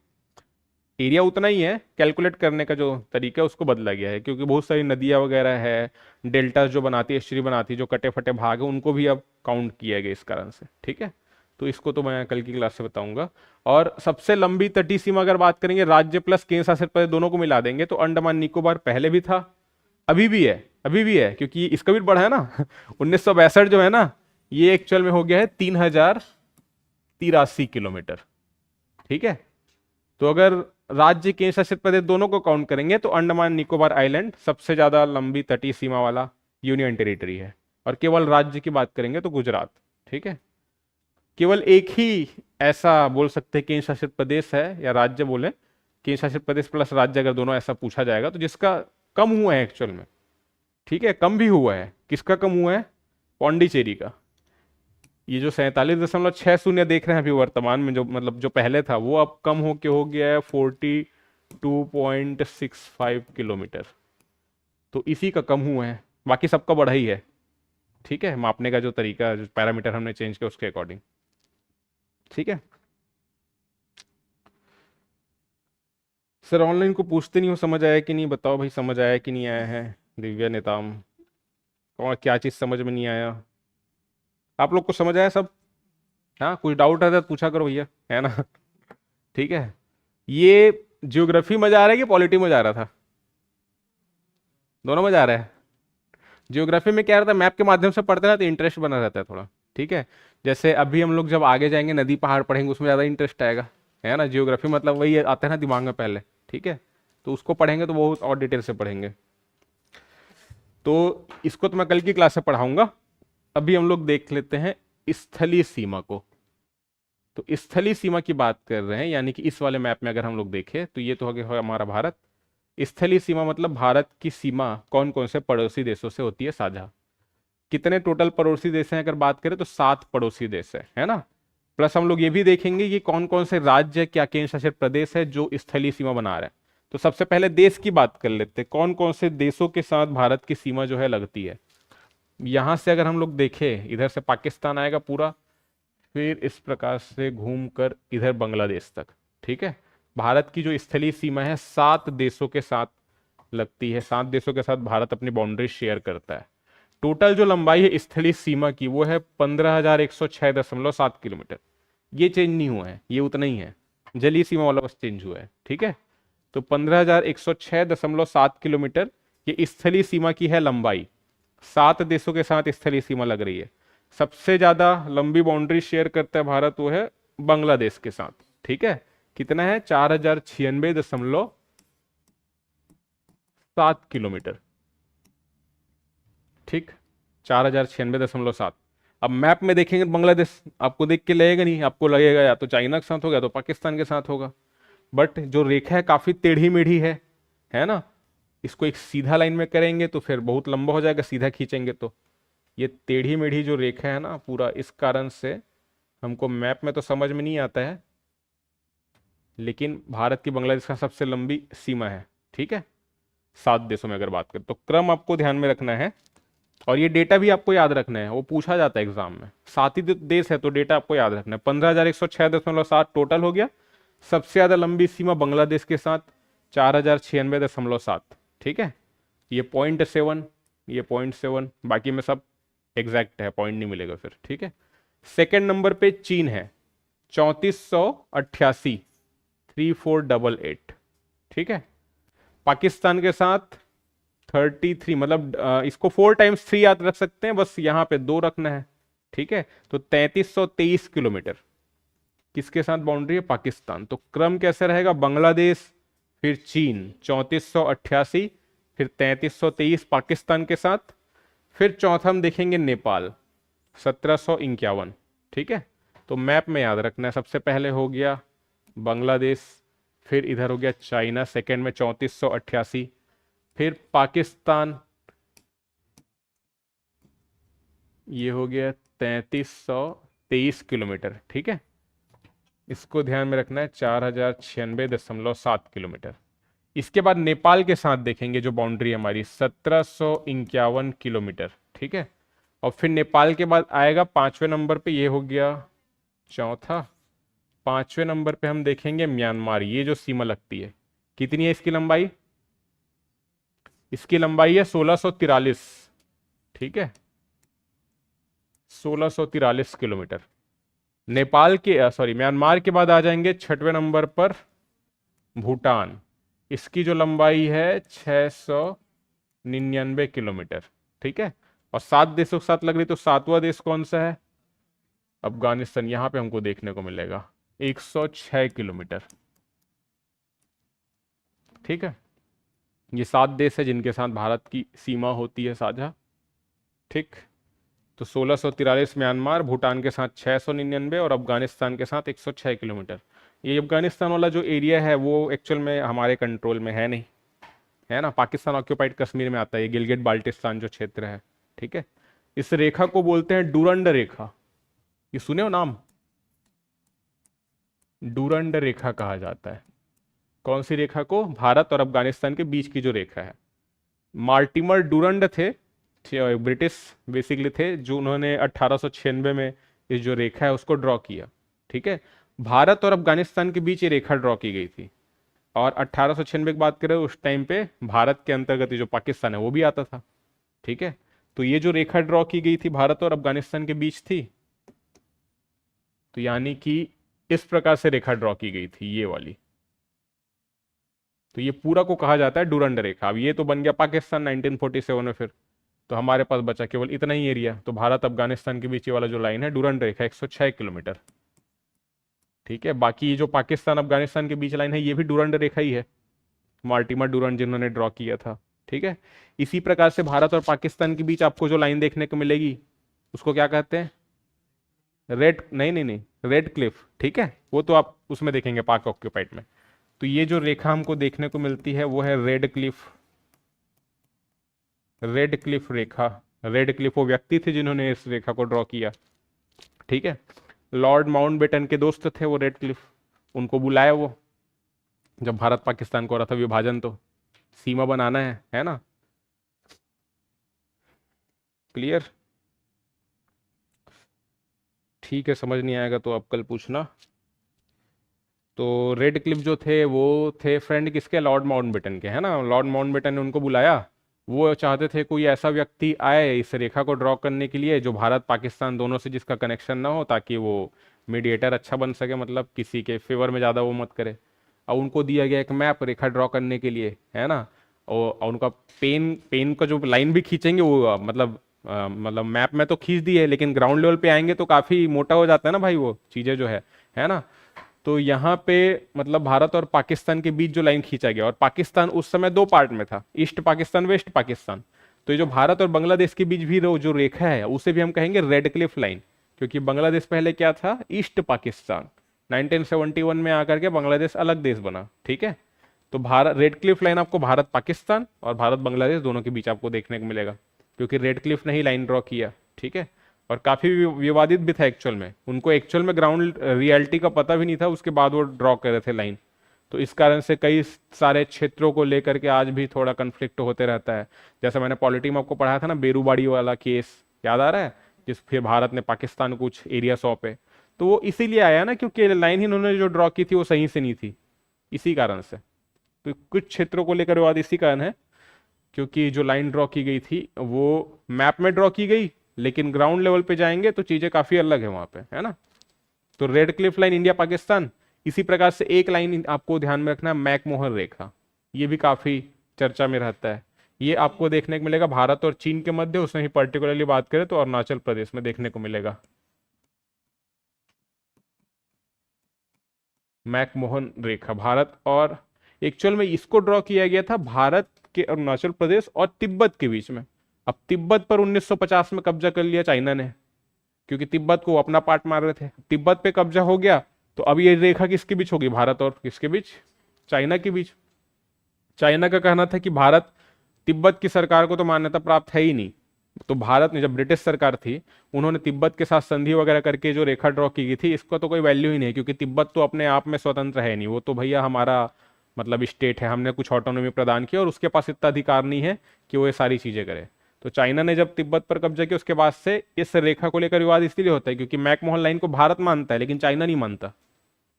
Speaker 1: एरिया उतना ही है, कैलकुलेट करने का जो तरीका है उसको बदला गया है, क्योंकि बहुत सारी नदियां वगैरह है, डेल्टा जो बनाती है, एस्चुरी बनाती है, जो कटे फटे भाग है, उनको भी अब काउंट किया गया इस कारण से, ठीक है। तो इसको तो मैं कल की क्लास से बताऊंगा। और सबसे लंबी तटीय सीमा अगर बात करेंगे राज्य प्लस केंद्र शासित प्रदेश दोनों को मिला देंगे तो अंडमान निकोबार पहले भी था, अभी भी है, अभी भी है, क्योंकि इसका भी बढ़ा है ना 1962 जो है ना, ये एक्चुअल में हो गया है 3083 किलोमीटर, ठीक है। तो अगर राज्य केंद्र शासित प्रदेश दोनों को काउंट करेंगे तो अंडमान निकोबार आइलैंड सबसे ज्यादा लंबी तटीय सीमा वाला यूनियन टेरिटरी है, और केवल राज्य की बात करेंगे तो गुजरात, ठीक है। केवल एक ही ऐसा बोल सकते हैं केंद्र शासित प्रदेश है, या राज्य बोले, केंद्र शासित प्रदेश प्लस राज्य अगर दोनों ऐसा पूछा जाएगा तो जिसका कम हुआ है एक्चुअल में, ठीक है, कम भी हुआ है। किसका कम हुआ है? पौंडीचेरी का। ये जो 47.60 देख रहे हैं अभी वर्तमान में, जो मतलब जो पहले था, वो अब कम होके हो गया है 42.65 किलोमीटर। तो इसी का कम हुआ है, बाकी सबका बढ़ा ही है, ठीक है। मापने का जो तरीका, जो पैरामीटर हमने चेंज किया उसके अकॉर्डिंग, ठीक है। सर ऑनलाइन को पूछते नहीं हो समझ आया कि नहीं, बताओ भाई समझ आया कि नहीं आया है। दिव्या नेताम, और क्या चीज समझ में नहीं आया? आप लोग को समझ आया सब? हाँ, कुछ डाउट है तो पूछा करो भैया, है ना ठीक है। ये जियोग्राफी मजा आ रहा है कि पॉलिटी मजा आ रहा था? दोनों मजा आ रहा है। जियोग्राफी में क्या रहता है, मैप के माध्यम से पढ़ते ना तो इंटरेस्ट बना रहता है थोड़ा, ठीक है। जैसे अभी हम लोग जब आगे जाएंगे नदी पहाड़ पढ़ेंगे, उसमें ज़्यादा इंटरेस्ट आएगा, है ना। जियोग्राफी मतलब वही आता है ना दिमाग में पहले, ठीक है। तो उसको पढ़ेंगे तो बहुत और डिटेल से पढ़ेंगे। तो इसको तो मैं कल की क्लास में पढ़ाऊंगा। अभी हम लोग देख लेते हैं स्थलीय सीमा को। तो स्थलीय सीमा की बात कर रहे हैं, यानी कि इस वाले मैप में अगर हम लोग देखें तो ये तो हो गया हमारा भारत। स्थलीय सीमा मतलब भारत की सीमा कौन कौन से पड़ोसी देशों से होती है साझा। कितने टोटल पड़ोसी देश हैं अगर बात करें तो 7 पड़ोसी देश है ना। प्लस हम लोग ये भी देखेंगे कि कौन कौन से राज्य क्या केंद्र शासित प्रदेश है जो स्थलीय सीमा बना रहे हैं। तो सबसे पहले देश की बात कर लेते हैं, कौन कौन से देशों के साथ भारत की सीमा जो है लगती है। यहां से अगर हम लोग देखें, इधर से पाकिस्तान आएगा पूरा, फिर इस प्रकार से घूमकर इधर बांग्लादेश तक, ठीक है। भारत की जो स्थलीय सीमा है 7 देशों के साथ लगती है, 7 देशों के साथ भारत अपनी बाउंड्री शेयर करता है। टोटल जो लंबाई है स्थलीय सीमा की वो है 15,106.7 किलोमीटर। ये चेंज नहीं हुआ है, ये उतना ही है, जलीय सीमा वाला बस चेंज हुआ है, ठीक है। तो 15,106.7 किलोमीटर ये स्थलीय सीमा की है लंबाई। 7 देशों के साथ स्थलीय सीमा लग रही है। सबसे ज्यादा लंबी बाउंड्री शेयर करता है भारत, वो है बांग्लादेश के साथ, ठीक है। कितना है? 4,096.7 किलोमीटर, ठीक, 4,096.7। अब मैप में देखेंगे तो बांग्लादेश आपको देख के लगेगा नहीं, आपको लगेगा या तो चाइना के साथ होगा या तो पाकिस्तान के साथ होगा। बट जो रेखा है काफी टेढ़ी मेढ़ी है ना। इसको एक सीधा लाइन में करेंगे तो फिर बहुत लंबा हो जाएगा, सीधा खींचेंगे तो ये टेढ़ी मेढ़ी जो रेखा है ना पूरा, इस कारण से हमको मैप में तो समझ में नहीं आता है, लेकिन भारत की बांग्लादेश का सबसे लंबी सीमा है। ठीक है, 7 देशों में अगर बात करें तो क्रम आपको ध्यान में रखना है, और ये डेटा भी आपको याद रखना है, वो पूछा जाता है एग्जाम में। 7 ही देश है तो डेटा आपको याद रखना है। 15,106.7 टोटल हो गया। सबसे ज्यादा लंबी सीमा बांग्लादेश के साथ 4,096.7। ठीक है, ये 0.7, ये 0.7, बाकी में सब एग्जैक्ट है, पॉइंट नहीं मिलेगा फिर। ठीक है, सेकेंड नंबर पे चीन है 3488, 3488। ठीक है, पाकिस्तान के साथ 33, मतलब इसको 4 टाइम्स 3 याद रख सकते हैं, बस यहाँ पे 2 रखना है। ठीक है, तो 3323 किलोमीटर किसके साथ बाउंड्री है? पाकिस्तान। तो क्रम कैसे रहेगा? बांग्लादेश, फिर चीन 3488, फिर 3323 पाकिस्तान के साथ, फिर चौथा हम देखेंगे नेपाल 1751। ठीक है, तो मैप में याद रखना है, सबसे पहले हो गया बांग्लादेश, फिर इधर हो गया चाइना सेकेंड में 3488, फिर पाकिस्तान, ये हो गया 3323 किलोमीटर। ठीक है, इसको ध्यान में रखना है, 4096.7 किलोमीटर। इसके बाद नेपाल के साथ देखेंगे जो बाउंड्री हमारी 1751 किलोमीटर। ठीक है, और फिर नेपाल के बाद आएगा 5वें नंबर पे, ये हो गया चौथा। 5वें नंबर पे हम देखेंगे म्यांमार, ये जो सीमा लगती है, कितनी है इसकी लंबाई? इसकी लंबाई है 1643। ठीक है, 1643 किलोमीटर। नेपाल के म्यांमार के बाद आ जाएंगे 6वें नंबर पर भूटान, इसकी जो लंबाई है 699 किलोमीटर। ठीक है, और 7 देशों के साथ लग रही, तो 7वां देश कौन सा है? अफगानिस्तान। यहां पे हमको देखने को मिलेगा 106 किलोमीटर। ठीक है, ये 7 देश है जिनके साथ भारत की सीमा होती है साझा। ठीक, तो 1643 म्यांमार, भूटान के साथ 699 और अफगानिस्तान के साथ 106 किलोमीटर। ये अफगानिस्तान वाला जो एरिया है वो एक्चुअल में हमारे कंट्रोल में है नहीं, है ना। पाकिस्तान ऑक्यूपाइड कश्मीर में आता है, ये गिलगिट बाल्टिस्तान जो क्षेत्र है। ठीक है, इस रेखा को बोलते हैं डूरंड रेखा। ये सुने हो नाम? डूरंड रेखा कहा जाता है। कौन सी रेखा को? भारत और अफगानिस्तान के बीच की जो रेखा है। मार्टिमर डूरंड थे, ब्रिटिश बेसिकली थे, जो उन्होंने 1896 में इस जो रेखा है उसको ड्रॉ किया। ठीक है, भारत और अफगानिस्तान के बीच ये रेखा ड्रॉ की गई थी, और 1896 की बात करें उस टाइम पे भारत के अंतर्गत जो पाकिस्तान है वो भी आता था। ठीक है, तो ये जो रेखा ड्रॉ की गई थी भारत और अफगानिस्तान के बीच थी, तो यानी कि इस प्रकार से रेखा ड्रॉ की गई थी, ये वाली। तो ये पूरा को कहा जाता है डूरंड रेखा। अब ये तो बन गया पाकिस्तान 1947 में, फिर तो हमारे पास बचा केवल इतना ही एरिया। तो भारत अफगानिस्तान के बीच ये वाला जो लाइन है डूरंड रेखा 106 किलोमीटर। ठीक है, बाकी ये जो पाकिस्तान अफगानिस्तान के बीच लाइन है ये भी डूरंड रेखा ही है, मार्टिमर डूरंड जिन्होंने ड्रॉ किया था। ठीक है, इसी प्रकार से भारत और पाकिस्तान के बीच आपको जो लाइन देखने को मिलेगी उसको क्या कहते हैं? रेड, नहीं, रेड क्लिफ। ठीक है, वो तो आप उसमें देखेंगे पाक ऑक्यूपाइड में। तो ये जो रेखा हमको देखने को मिलती है वो है रेड क्लिफ, रेड क्लिफ रेखा। रेड क्लिफ वो व्यक्ति थे जिन्होंने इस रेखा को ड्रॉ किया। ठीक है, लॉर्ड माउंटबेटन के दोस्त थे वो रेड क्लिफ, उनको बुलाया वो जब भारत पाकिस्तान को हो रहा था विभाजन, तो सीमा बनाना है ना। क्लियर? ठीक है, समझ नहीं आएगा तो आप कल पूछना। तो रेड क्लिफ जो थे वो थे फ्रेंड किसके? लॉर्ड माउंटबेटन के, है ना। लॉर्ड माउंटबेटन ने उनको बुलाया, वो चाहते थे कोई ऐसा व्यक्ति आए इस रेखा को ड्रॉ करने के लिए जो भारत पाकिस्तान दोनों से जिसका कनेक्शन ना हो, ताकि वो मीडिएटर अच्छा बन सके, मतलब किसी के फेवर में ज़्यादा वो मत करे। और उनको दिया गया एक मैप रेखा ड्रॉ करने के लिए, है ना। और उनका पेन का जो लाइन भी खींचेंगे वो मतलब मैप में तो खींच दी है, लेकिन ग्राउंड लेवल पे आएंगे तो काफ़ी मोटा हो जाता है ना भाई वो चीज़ें जो है ना। तो यहाँ पे मतलब भारत और पाकिस्तान के बीच जो लाइन खींचा गया, और पाकिस्तान उस समय 2 पार्ट में था, ईस्ट पाकिस्तान वेस्ट पाकिस्तान। तो ये जो भारत और बांग्लादेश के बीच भी जो रेखा है उसे भी हम कहेंगे रेड क्लिफ लाइन, क्योंकि बांग्लादेश पहले क्या था, ईस्ट पाकिस्तान। 1971 में आकर के बांग्लादेश अलग देश बना, ठीक है। तो भारत रेड क्लिफ लाइन आपको भारत पाकिस्तान और भारत बांग्लादेश दोनों के बीच आपको देखने को मिलेगा, क्योंकि रेड क्लिफ ने ही लाइन ड्रॉ किया, ठीक है। और काफी विवादित भी था एक्चुअल में, उनको एक्चुअल में ग्राउंड रियलिटी का पता भी नहीं था, उसके बाद वो ड्रॉ कर रहे थे लाइन। तो इस कारण से कई सारे क्षेत्रों को लेकर के आज भी थोड़ा कन्फ्लिक्ट होते रहता है। जैसे मैंने पॉलिटी में आपको पढ़ाया था ना, बेरूबाड़ी वाला केस, याद आ रहा है, जिस फिर भारत ने पाकिस्तान को कुछ एरिया सौंपे, तो वो इसीलिए आया ना, क्योंकि लाइन ही उन्होंने जो ड्रॉ की थी वो सही से नहीं थी, इसी कारण से। तो कुछ क्षेत्रों को लेकर विवाद इसी कारण है, क्योंकि जो लाइन ड्रॉ की गई थी वो मैप में ड्रॉ की गई, लेकिन ग्राउंड लेवल पे जाएंगे तो चीजें काफी अलग है वहां पे, है ना। तो red Cliff line India Pakistan. इसी प्रकार से एक लाइन आपको ध्यान में रखना है, मैकमोहन रेखा, ये भी काफी चर्चा में रहता है। ये आपको देखने को मिलेगा भारत और चीन के मध्य, उसमें ही पर्टिकुलरली बात करें तो अरुणाचल प्रदेश में देखने को मिलेगा मैकमोहन रेखा। भारत और एक्चुअल में इसको ड्रॉ किया गया था भारत के अरुणाचल प्रदेश और तिब्बत के बीच में। अब तिब्बत पर 1950 में कब्जा कर लिया चाइना ने, क्योंकि तिब्बत को अपना पार्ट मार रहे थे। तिब्बत पे कब्जा हो गया तो अब ये रेखा किसके बीच होगी, भारत और किसके बीच, चाइना के बीच। चाइना का कहना था कि भारत तिब्बत की सरकार को तो मान्यता प्राप्त है ही नहीं, तो भारत ने, जब ब्रिटिश सरकार थी, उन्होंने तिब्बत के साथ संधि वगैरह करके जो रेखा ड्रॉ की गई थी, इसका तो कोई वैल्यू ही नहीं है, क्योंकि तिब्बत तो अपने आप में स्वतंत्र है नहीं, वो तो भैया हमारा मतलब स्टेट है, हमने कुछ ऑटोनॉमी प्रदान किया और उसके पास इतना अधिकार नहीं है कि वो ये सारी चीजें करे। तो चाइना ने जब तिब्बत पर कब्जा किया, उसके बाद से इस रेखा को लेकर विवाद इसलिए होता है क्योंकि मैकमोहन लाइन को भारत मानता है लेकिन चाइना नहीं मानता,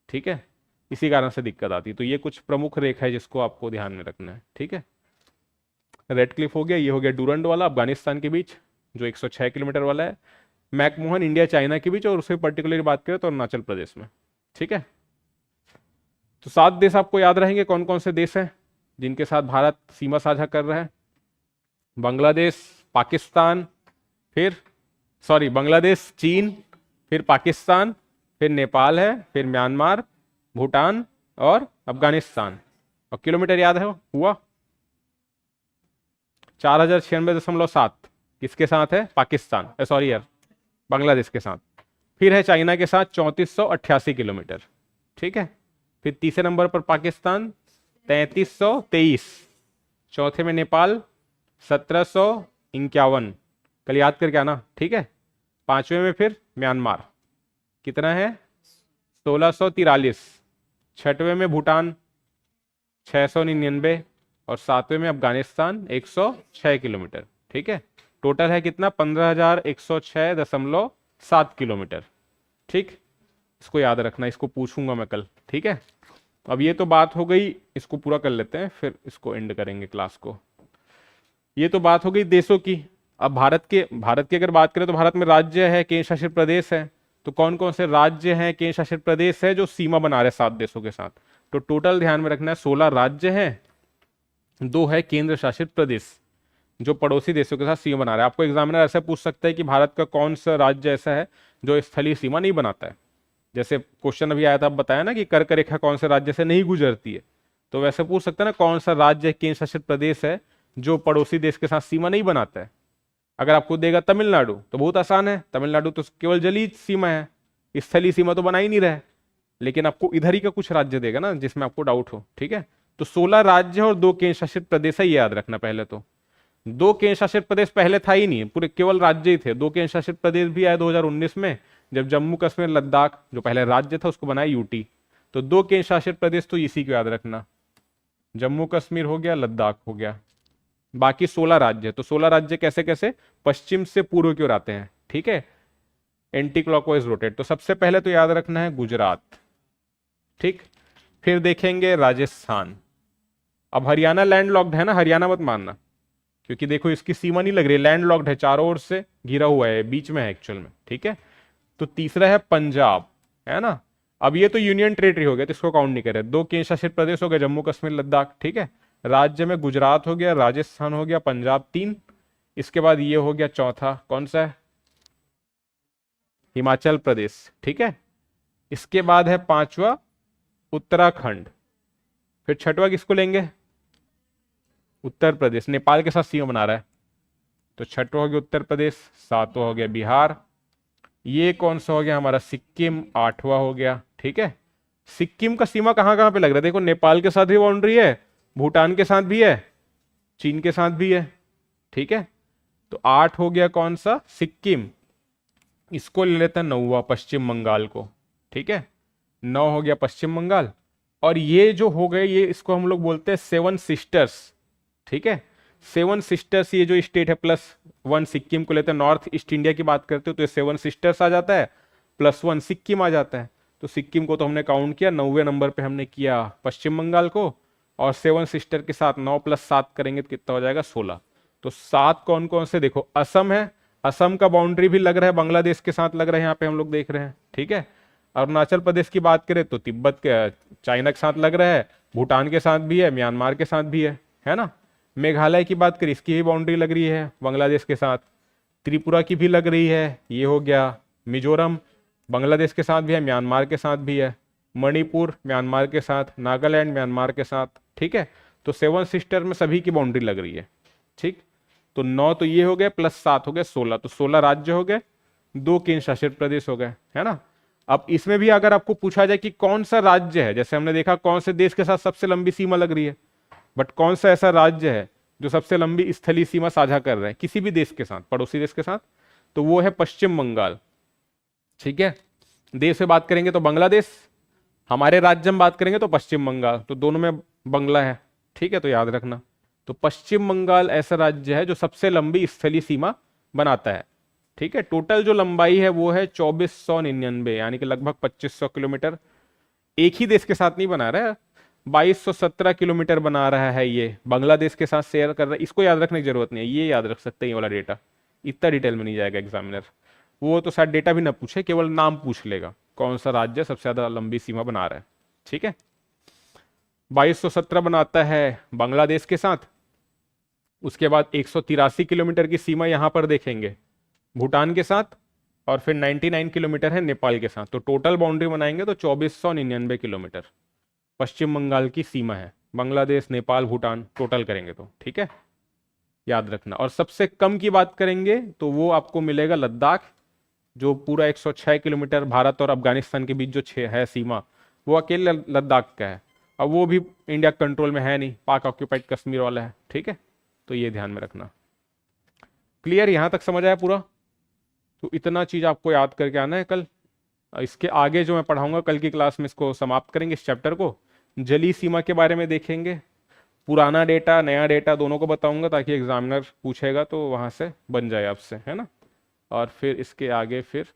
Speaker 1: ठीक है, इसी कारण से दिक्कत आती है। तो ये कुछ प्रमुख रेखा है जिसको आपको ध्यान में रखना है, ठीक है। रेड क्लिफ हो गया, ये हो गया डूरंड वाला अफगानिस्तान के बीच जो 106 किलोमीटर वाला है, मैकमोहन इंडिया चाइना के बीच, और उससे पर्टिकुलरली बात करें तो अरुणाचल प्रदेश में, ठीक है। तो 7 देश आपको याद रहेंगे, कौन कौन से देश हैं जिनके साथ भारत सीमा साझा कर रहा है। बांग्लादेश, पाकिस्तान, बांग्लादेश, चीन, फिर पाकिस्तान, फिर नेपाल है, फिर म्यांमार, भूटान और अफगानिस्तान। और किलोमीटर याद है हुआ 4096.7, किसके साथ है, पाकिस्तान, सॉरी यार, बांग्लादेश के साथ। फिर है चाइना के साथ 3488 किलोमीटर, ठीक है। फिर तीसरे नंबर पर पाकिस्तान 3323, चौथे में नेपाल 1751, कल याद करके आना, ठीक है। पांचवें में फिर म्यांमार, कितना है 1643, छठवें में भूटान 699 और सातवें में अफगानिस्तान 106 किलोमीटर, ठीक है। टोटल है कितना 15,106.7 किलोमीटर, ठीक। इसको याद रखना, इसको पूछूंगा मैं कल, ठीक है। अब ये तो बात हो गई, इसको पूरा कर लेते हैं फिर इसको एंड करेंगे क्लास को। ये तो बात हो गई देशों की। अब भारत की अगर बात करें तो भारत में राज्य है, केंद्र शासित प्रदेश है। तो कौन कौन से राज्य हैं, केंद्र शासित प्रदेश है जो सीमा बना रहे 7 देशों के साथ। तो टोटल ध्यान में रखना है 16 राज्य हैं, 2 है केंद्र शासित प्रदेश जो पड़ोसी देशों के साथ सीमा बना रहा है। आपको एग्जामिनर ऐसा पूछ सकता है कि भारत का कौन सा राज्य ऐसा है जो स्थलीय सीमा नहीं बनाता है। जैसे क्वेश्चन अभी आया था, बताया ना कि कर्क रेखा कौन से राज्य से नहीं गुजरती है, तो वैसे पूछ सकते हैं ना कौन सा राज्य केंद्र शासित प्रदेश है जो पड़ोसी देश के साथ सीमा नहीं बनाता है। अगर आपको देगा तमिलनाडु तो बहुत आसान है, तमिलनाडु तो केवल जलीय सीमा है, स्थलीय सीमा तो बना ही नहीं रहा है। लेकिन आपको इधर ही का कुछ राज्य देगा ना जिसमें आपको डाउट हो, ठीक है। तो 16 राज्य और 2 केंद्र शासित प्रदेश है, ये याद रखना। पहले तो 2 केंद्र शासित प्रदेश पहले था ही नहीं, पूरे केवल राज्य ही थे। 2 केंद्र शासित प्रदेश भी आए 2019 में, जब जम्मू कश्मीर लद्दाख जो पहले राज्य था उसको बनाया यूटी। तो 2 केंद्र शासित प्रदेश तो इसी को याद रखना, जम्मू कश्मीर हो गया, लद्दाख हो गया, बाकी 16 राज्य। तो 16 राज्य कैसे कैसे, पश्चिम से पूर्व की ओर आते हैं, ठीक है, एंटी क्लॉकवाइज रोटेट। तो सबसे पहले तो याद रखना है गुजरात, ठीक। फिर देखेंगे राजस्थान। अब हरियाणा लैंडलॉक्ड है ना, हरियाणा मत मानना, क्योंकि देखो इसकी सीमा नहीं लग रही, लैंडलॉक्ड है, चारों ओर से घिरा हुआ है, बीच में है एक्चुअल में, ठीक है। तो तीसरा है पंजाब, है ना। अब ये तो यूनियन टेरिटरी हो गया तो इसको काउंट नहीं करे। 2 केंद्र शासित प्रदेश हो गए, जम्मू कश्मीर लद्दाख, ठीक है। राज्य में गुजरात हो गया, राजस्थान हो गया, पंजाब 3। इसके बाद ये हो गया चौथा, कौन सा है, हिमाचल प्रदेश, ठीक है। इसके बाद है 5वां उत्तराखंड। फिर 6वां किसको लेंगे, उत्तर प्रदेश, नेपाल के साथ सीमा बना रहा है, तो छठवा हो गया उत्तर प्रदेश, सातवां हो गया बिहार, ये कौन सा हो गया हमारा सिक्किम, आठवां हो गया। ठीक है, सिक्किम का सीमा कहाँ कहाँ पे लग रहा है, देखो नेपाल के साथ भी बाउंड्री है, भूटान के साथ भी है, चीन के साथ भी है। ठीक है, तो 8 हो गया कौन सा, सिक्किम। इसको ले लेते हैं नौवा, पश्चिम बंगाल को। ठीक है, 9 हो गया पश्चिम बंगाल। और ये जो हो गए, ये इसको हम लोग बोलते हैं 7 सिस्टर्स। ठीक है, 7 सिस्टर्स, ये जो स्टेट है +1 सिक्किम को लेते हैं, नॉर्थ ईस्ट इंडिया की बात करते हो तो ये 7 सिस्टर्स आ जाता है, +1 सिक्किम आ जाता है। तो सिक्किम को तो हमने काउंट किया, 9वें नंबर पे हमने किया पश्चिम बंगाल को, और 7 सिस्टर के साथ 9 + 7 करेंगे तो कितना हो जाएगा, 16। तो 7 कौन कौन से, देखो असम है, असम का बाउंड्री भी लग रहा है बांग्लादेश के साथ, लग रहा है यहाँ पे हम लोग देख रहे हैं। ठीक है, अरुणाचल प्रदेश की बात करें तो तिब्बत के, चाइना के साथ लग रहा है, भूटान के साथ भी है, म्यांमार के साथ भी है ना। मेघालय की बात करें, इसकी भी बाउंड्री लग रही है बांग्लादेश के साथ, त्रिपुरा की भी लग रही है, ये हो गया। मिजोरम बांग्लादेश के साथ भी है, म्यांमार के साथ भी है। मणिपुर म्यांमार के साथ, नागालैंड म्यांमार के साथ। ठीक है, तो 7 सिस्टर में सभी की बाउंड्री लग रही है। ठीक, तो 9 तो ये हो गए, +7 हो गए 16, तो 16 राज्य हो गए, 2 केंद्र शासित प्रदेश हो गए, है ना। अब इसमें भी अगर आपको पूछा जाए कि कौन सा राज्य है, जैसे हमने देखा कौन से देश के साथ सबसे लंबी सीमा लग रही है, बट कौन सा ऐसा राज्य है जो सबसे लंबी स्थलीय सीमा साझा कर रहा है किसी भी देश के साथ, पड़ोसी देश के साथ, तो वो है पश्चिम बंगाल। ठीक है, देश में बात करेंगे तो बांग्लादेश, हमारे राज्य में बात करेंगे तो पश्चिम बंगाल, तो दोनों में बंगला है। ठीक है, तो याद रखना, तो पश्चिम बंगाल ऐसा राज्य है जो सबसे लंबी स्थलीय सीमा बनाता है। ठीक है, टोटल जो लंबाई है वो है 2499, यानी कि लगभग 2500 किलोमीटर। एक ही देश के साथ नहीं बना रहा है, 2217 किलोमीटर बना रहा है, ये बांग्लादेश के साथ शेयर कर रहा है। इसको याद रखने की जरूरत नहीं है, ये याद रख सकते हैं, ये वाला डेटा इतना डिटेल में नहीं जाएगा एग्जामिनर, वो तो शायद डेटा भी ना पूछे, केवल नाम पूछ लेगा कौन सा राज्य सबसे ज्यादा लंबी सीमा बना रहा है। ठीक है, 2217 बनाता है बांग्लादेश के साथ, उसके बाद 183 किलोमीटर की सीमा यहां पर देखेंगे भूटान के साथ, और फिर 99 किलोमीटर है नेपाल के साथ। तो टोटल बाउंड्री बनाएंगे तो 2499 किलोमीटर पश्चिम बंगाल की सीमा है, बांग्लादेश नेपाल भूटान टोटल करेंगे तो। ठीक है, याद रखना। और सबसे कम की बात करेंगे तो वो आपको मिलेगा लद्दाख, जो पूरा 106 किलोमीटर, भारत और अफगानिस्तान के बीच जो है सीमा, वो अकेले लद्दाख का है। अब वो भी इंडिया कंट्रोल में है नहीं, पाक ऑक्यूपाइड कश्मीर वाला है। ठीक है, तो ये ध्यान में रखना। क्लियर, यहां तक समझ आया पूरा? तो इतना चीज आपको याद करके आना है कल। इसके आगे जो मैं पढ़ाऊंगा कल की क्लास में, इसको समाप्त करेंगे इस चैप्टर को, जलीय सीमा के बारे में देखेंगे, पुराना डेटा नया डेटा दोनों को बताऊंगा, ताकि एग्जामिनर पूछेगा तो वहां से बन जाए आपसे, है ना। और फिर इसके आगे फिर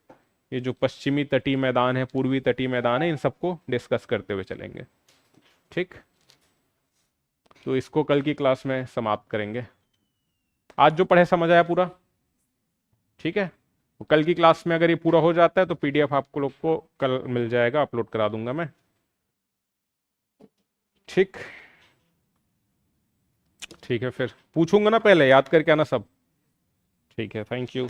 Speaker 1: ये जो पश्चिमी तटीय मैदान है, पूर्वी तटीय मैदान है, इन सबको डिस्कस करते हुए चलेंगे। ठीक, तो इसको कल की क्लास में समाप्त करेंगे। आज जो पढ़े समझ आया पूरा? ठीक है, तो कल की क्लास में अगर ये पूरा हो जाता है तो पीडीएफ आपको लोग को कल मिल जाएगा, अपलोड करा दूंगा मैं। ठीक, ठीक है, फिर पूछूंगा ना, पहले याद करके आना सब। ठीक है, थैंक यू।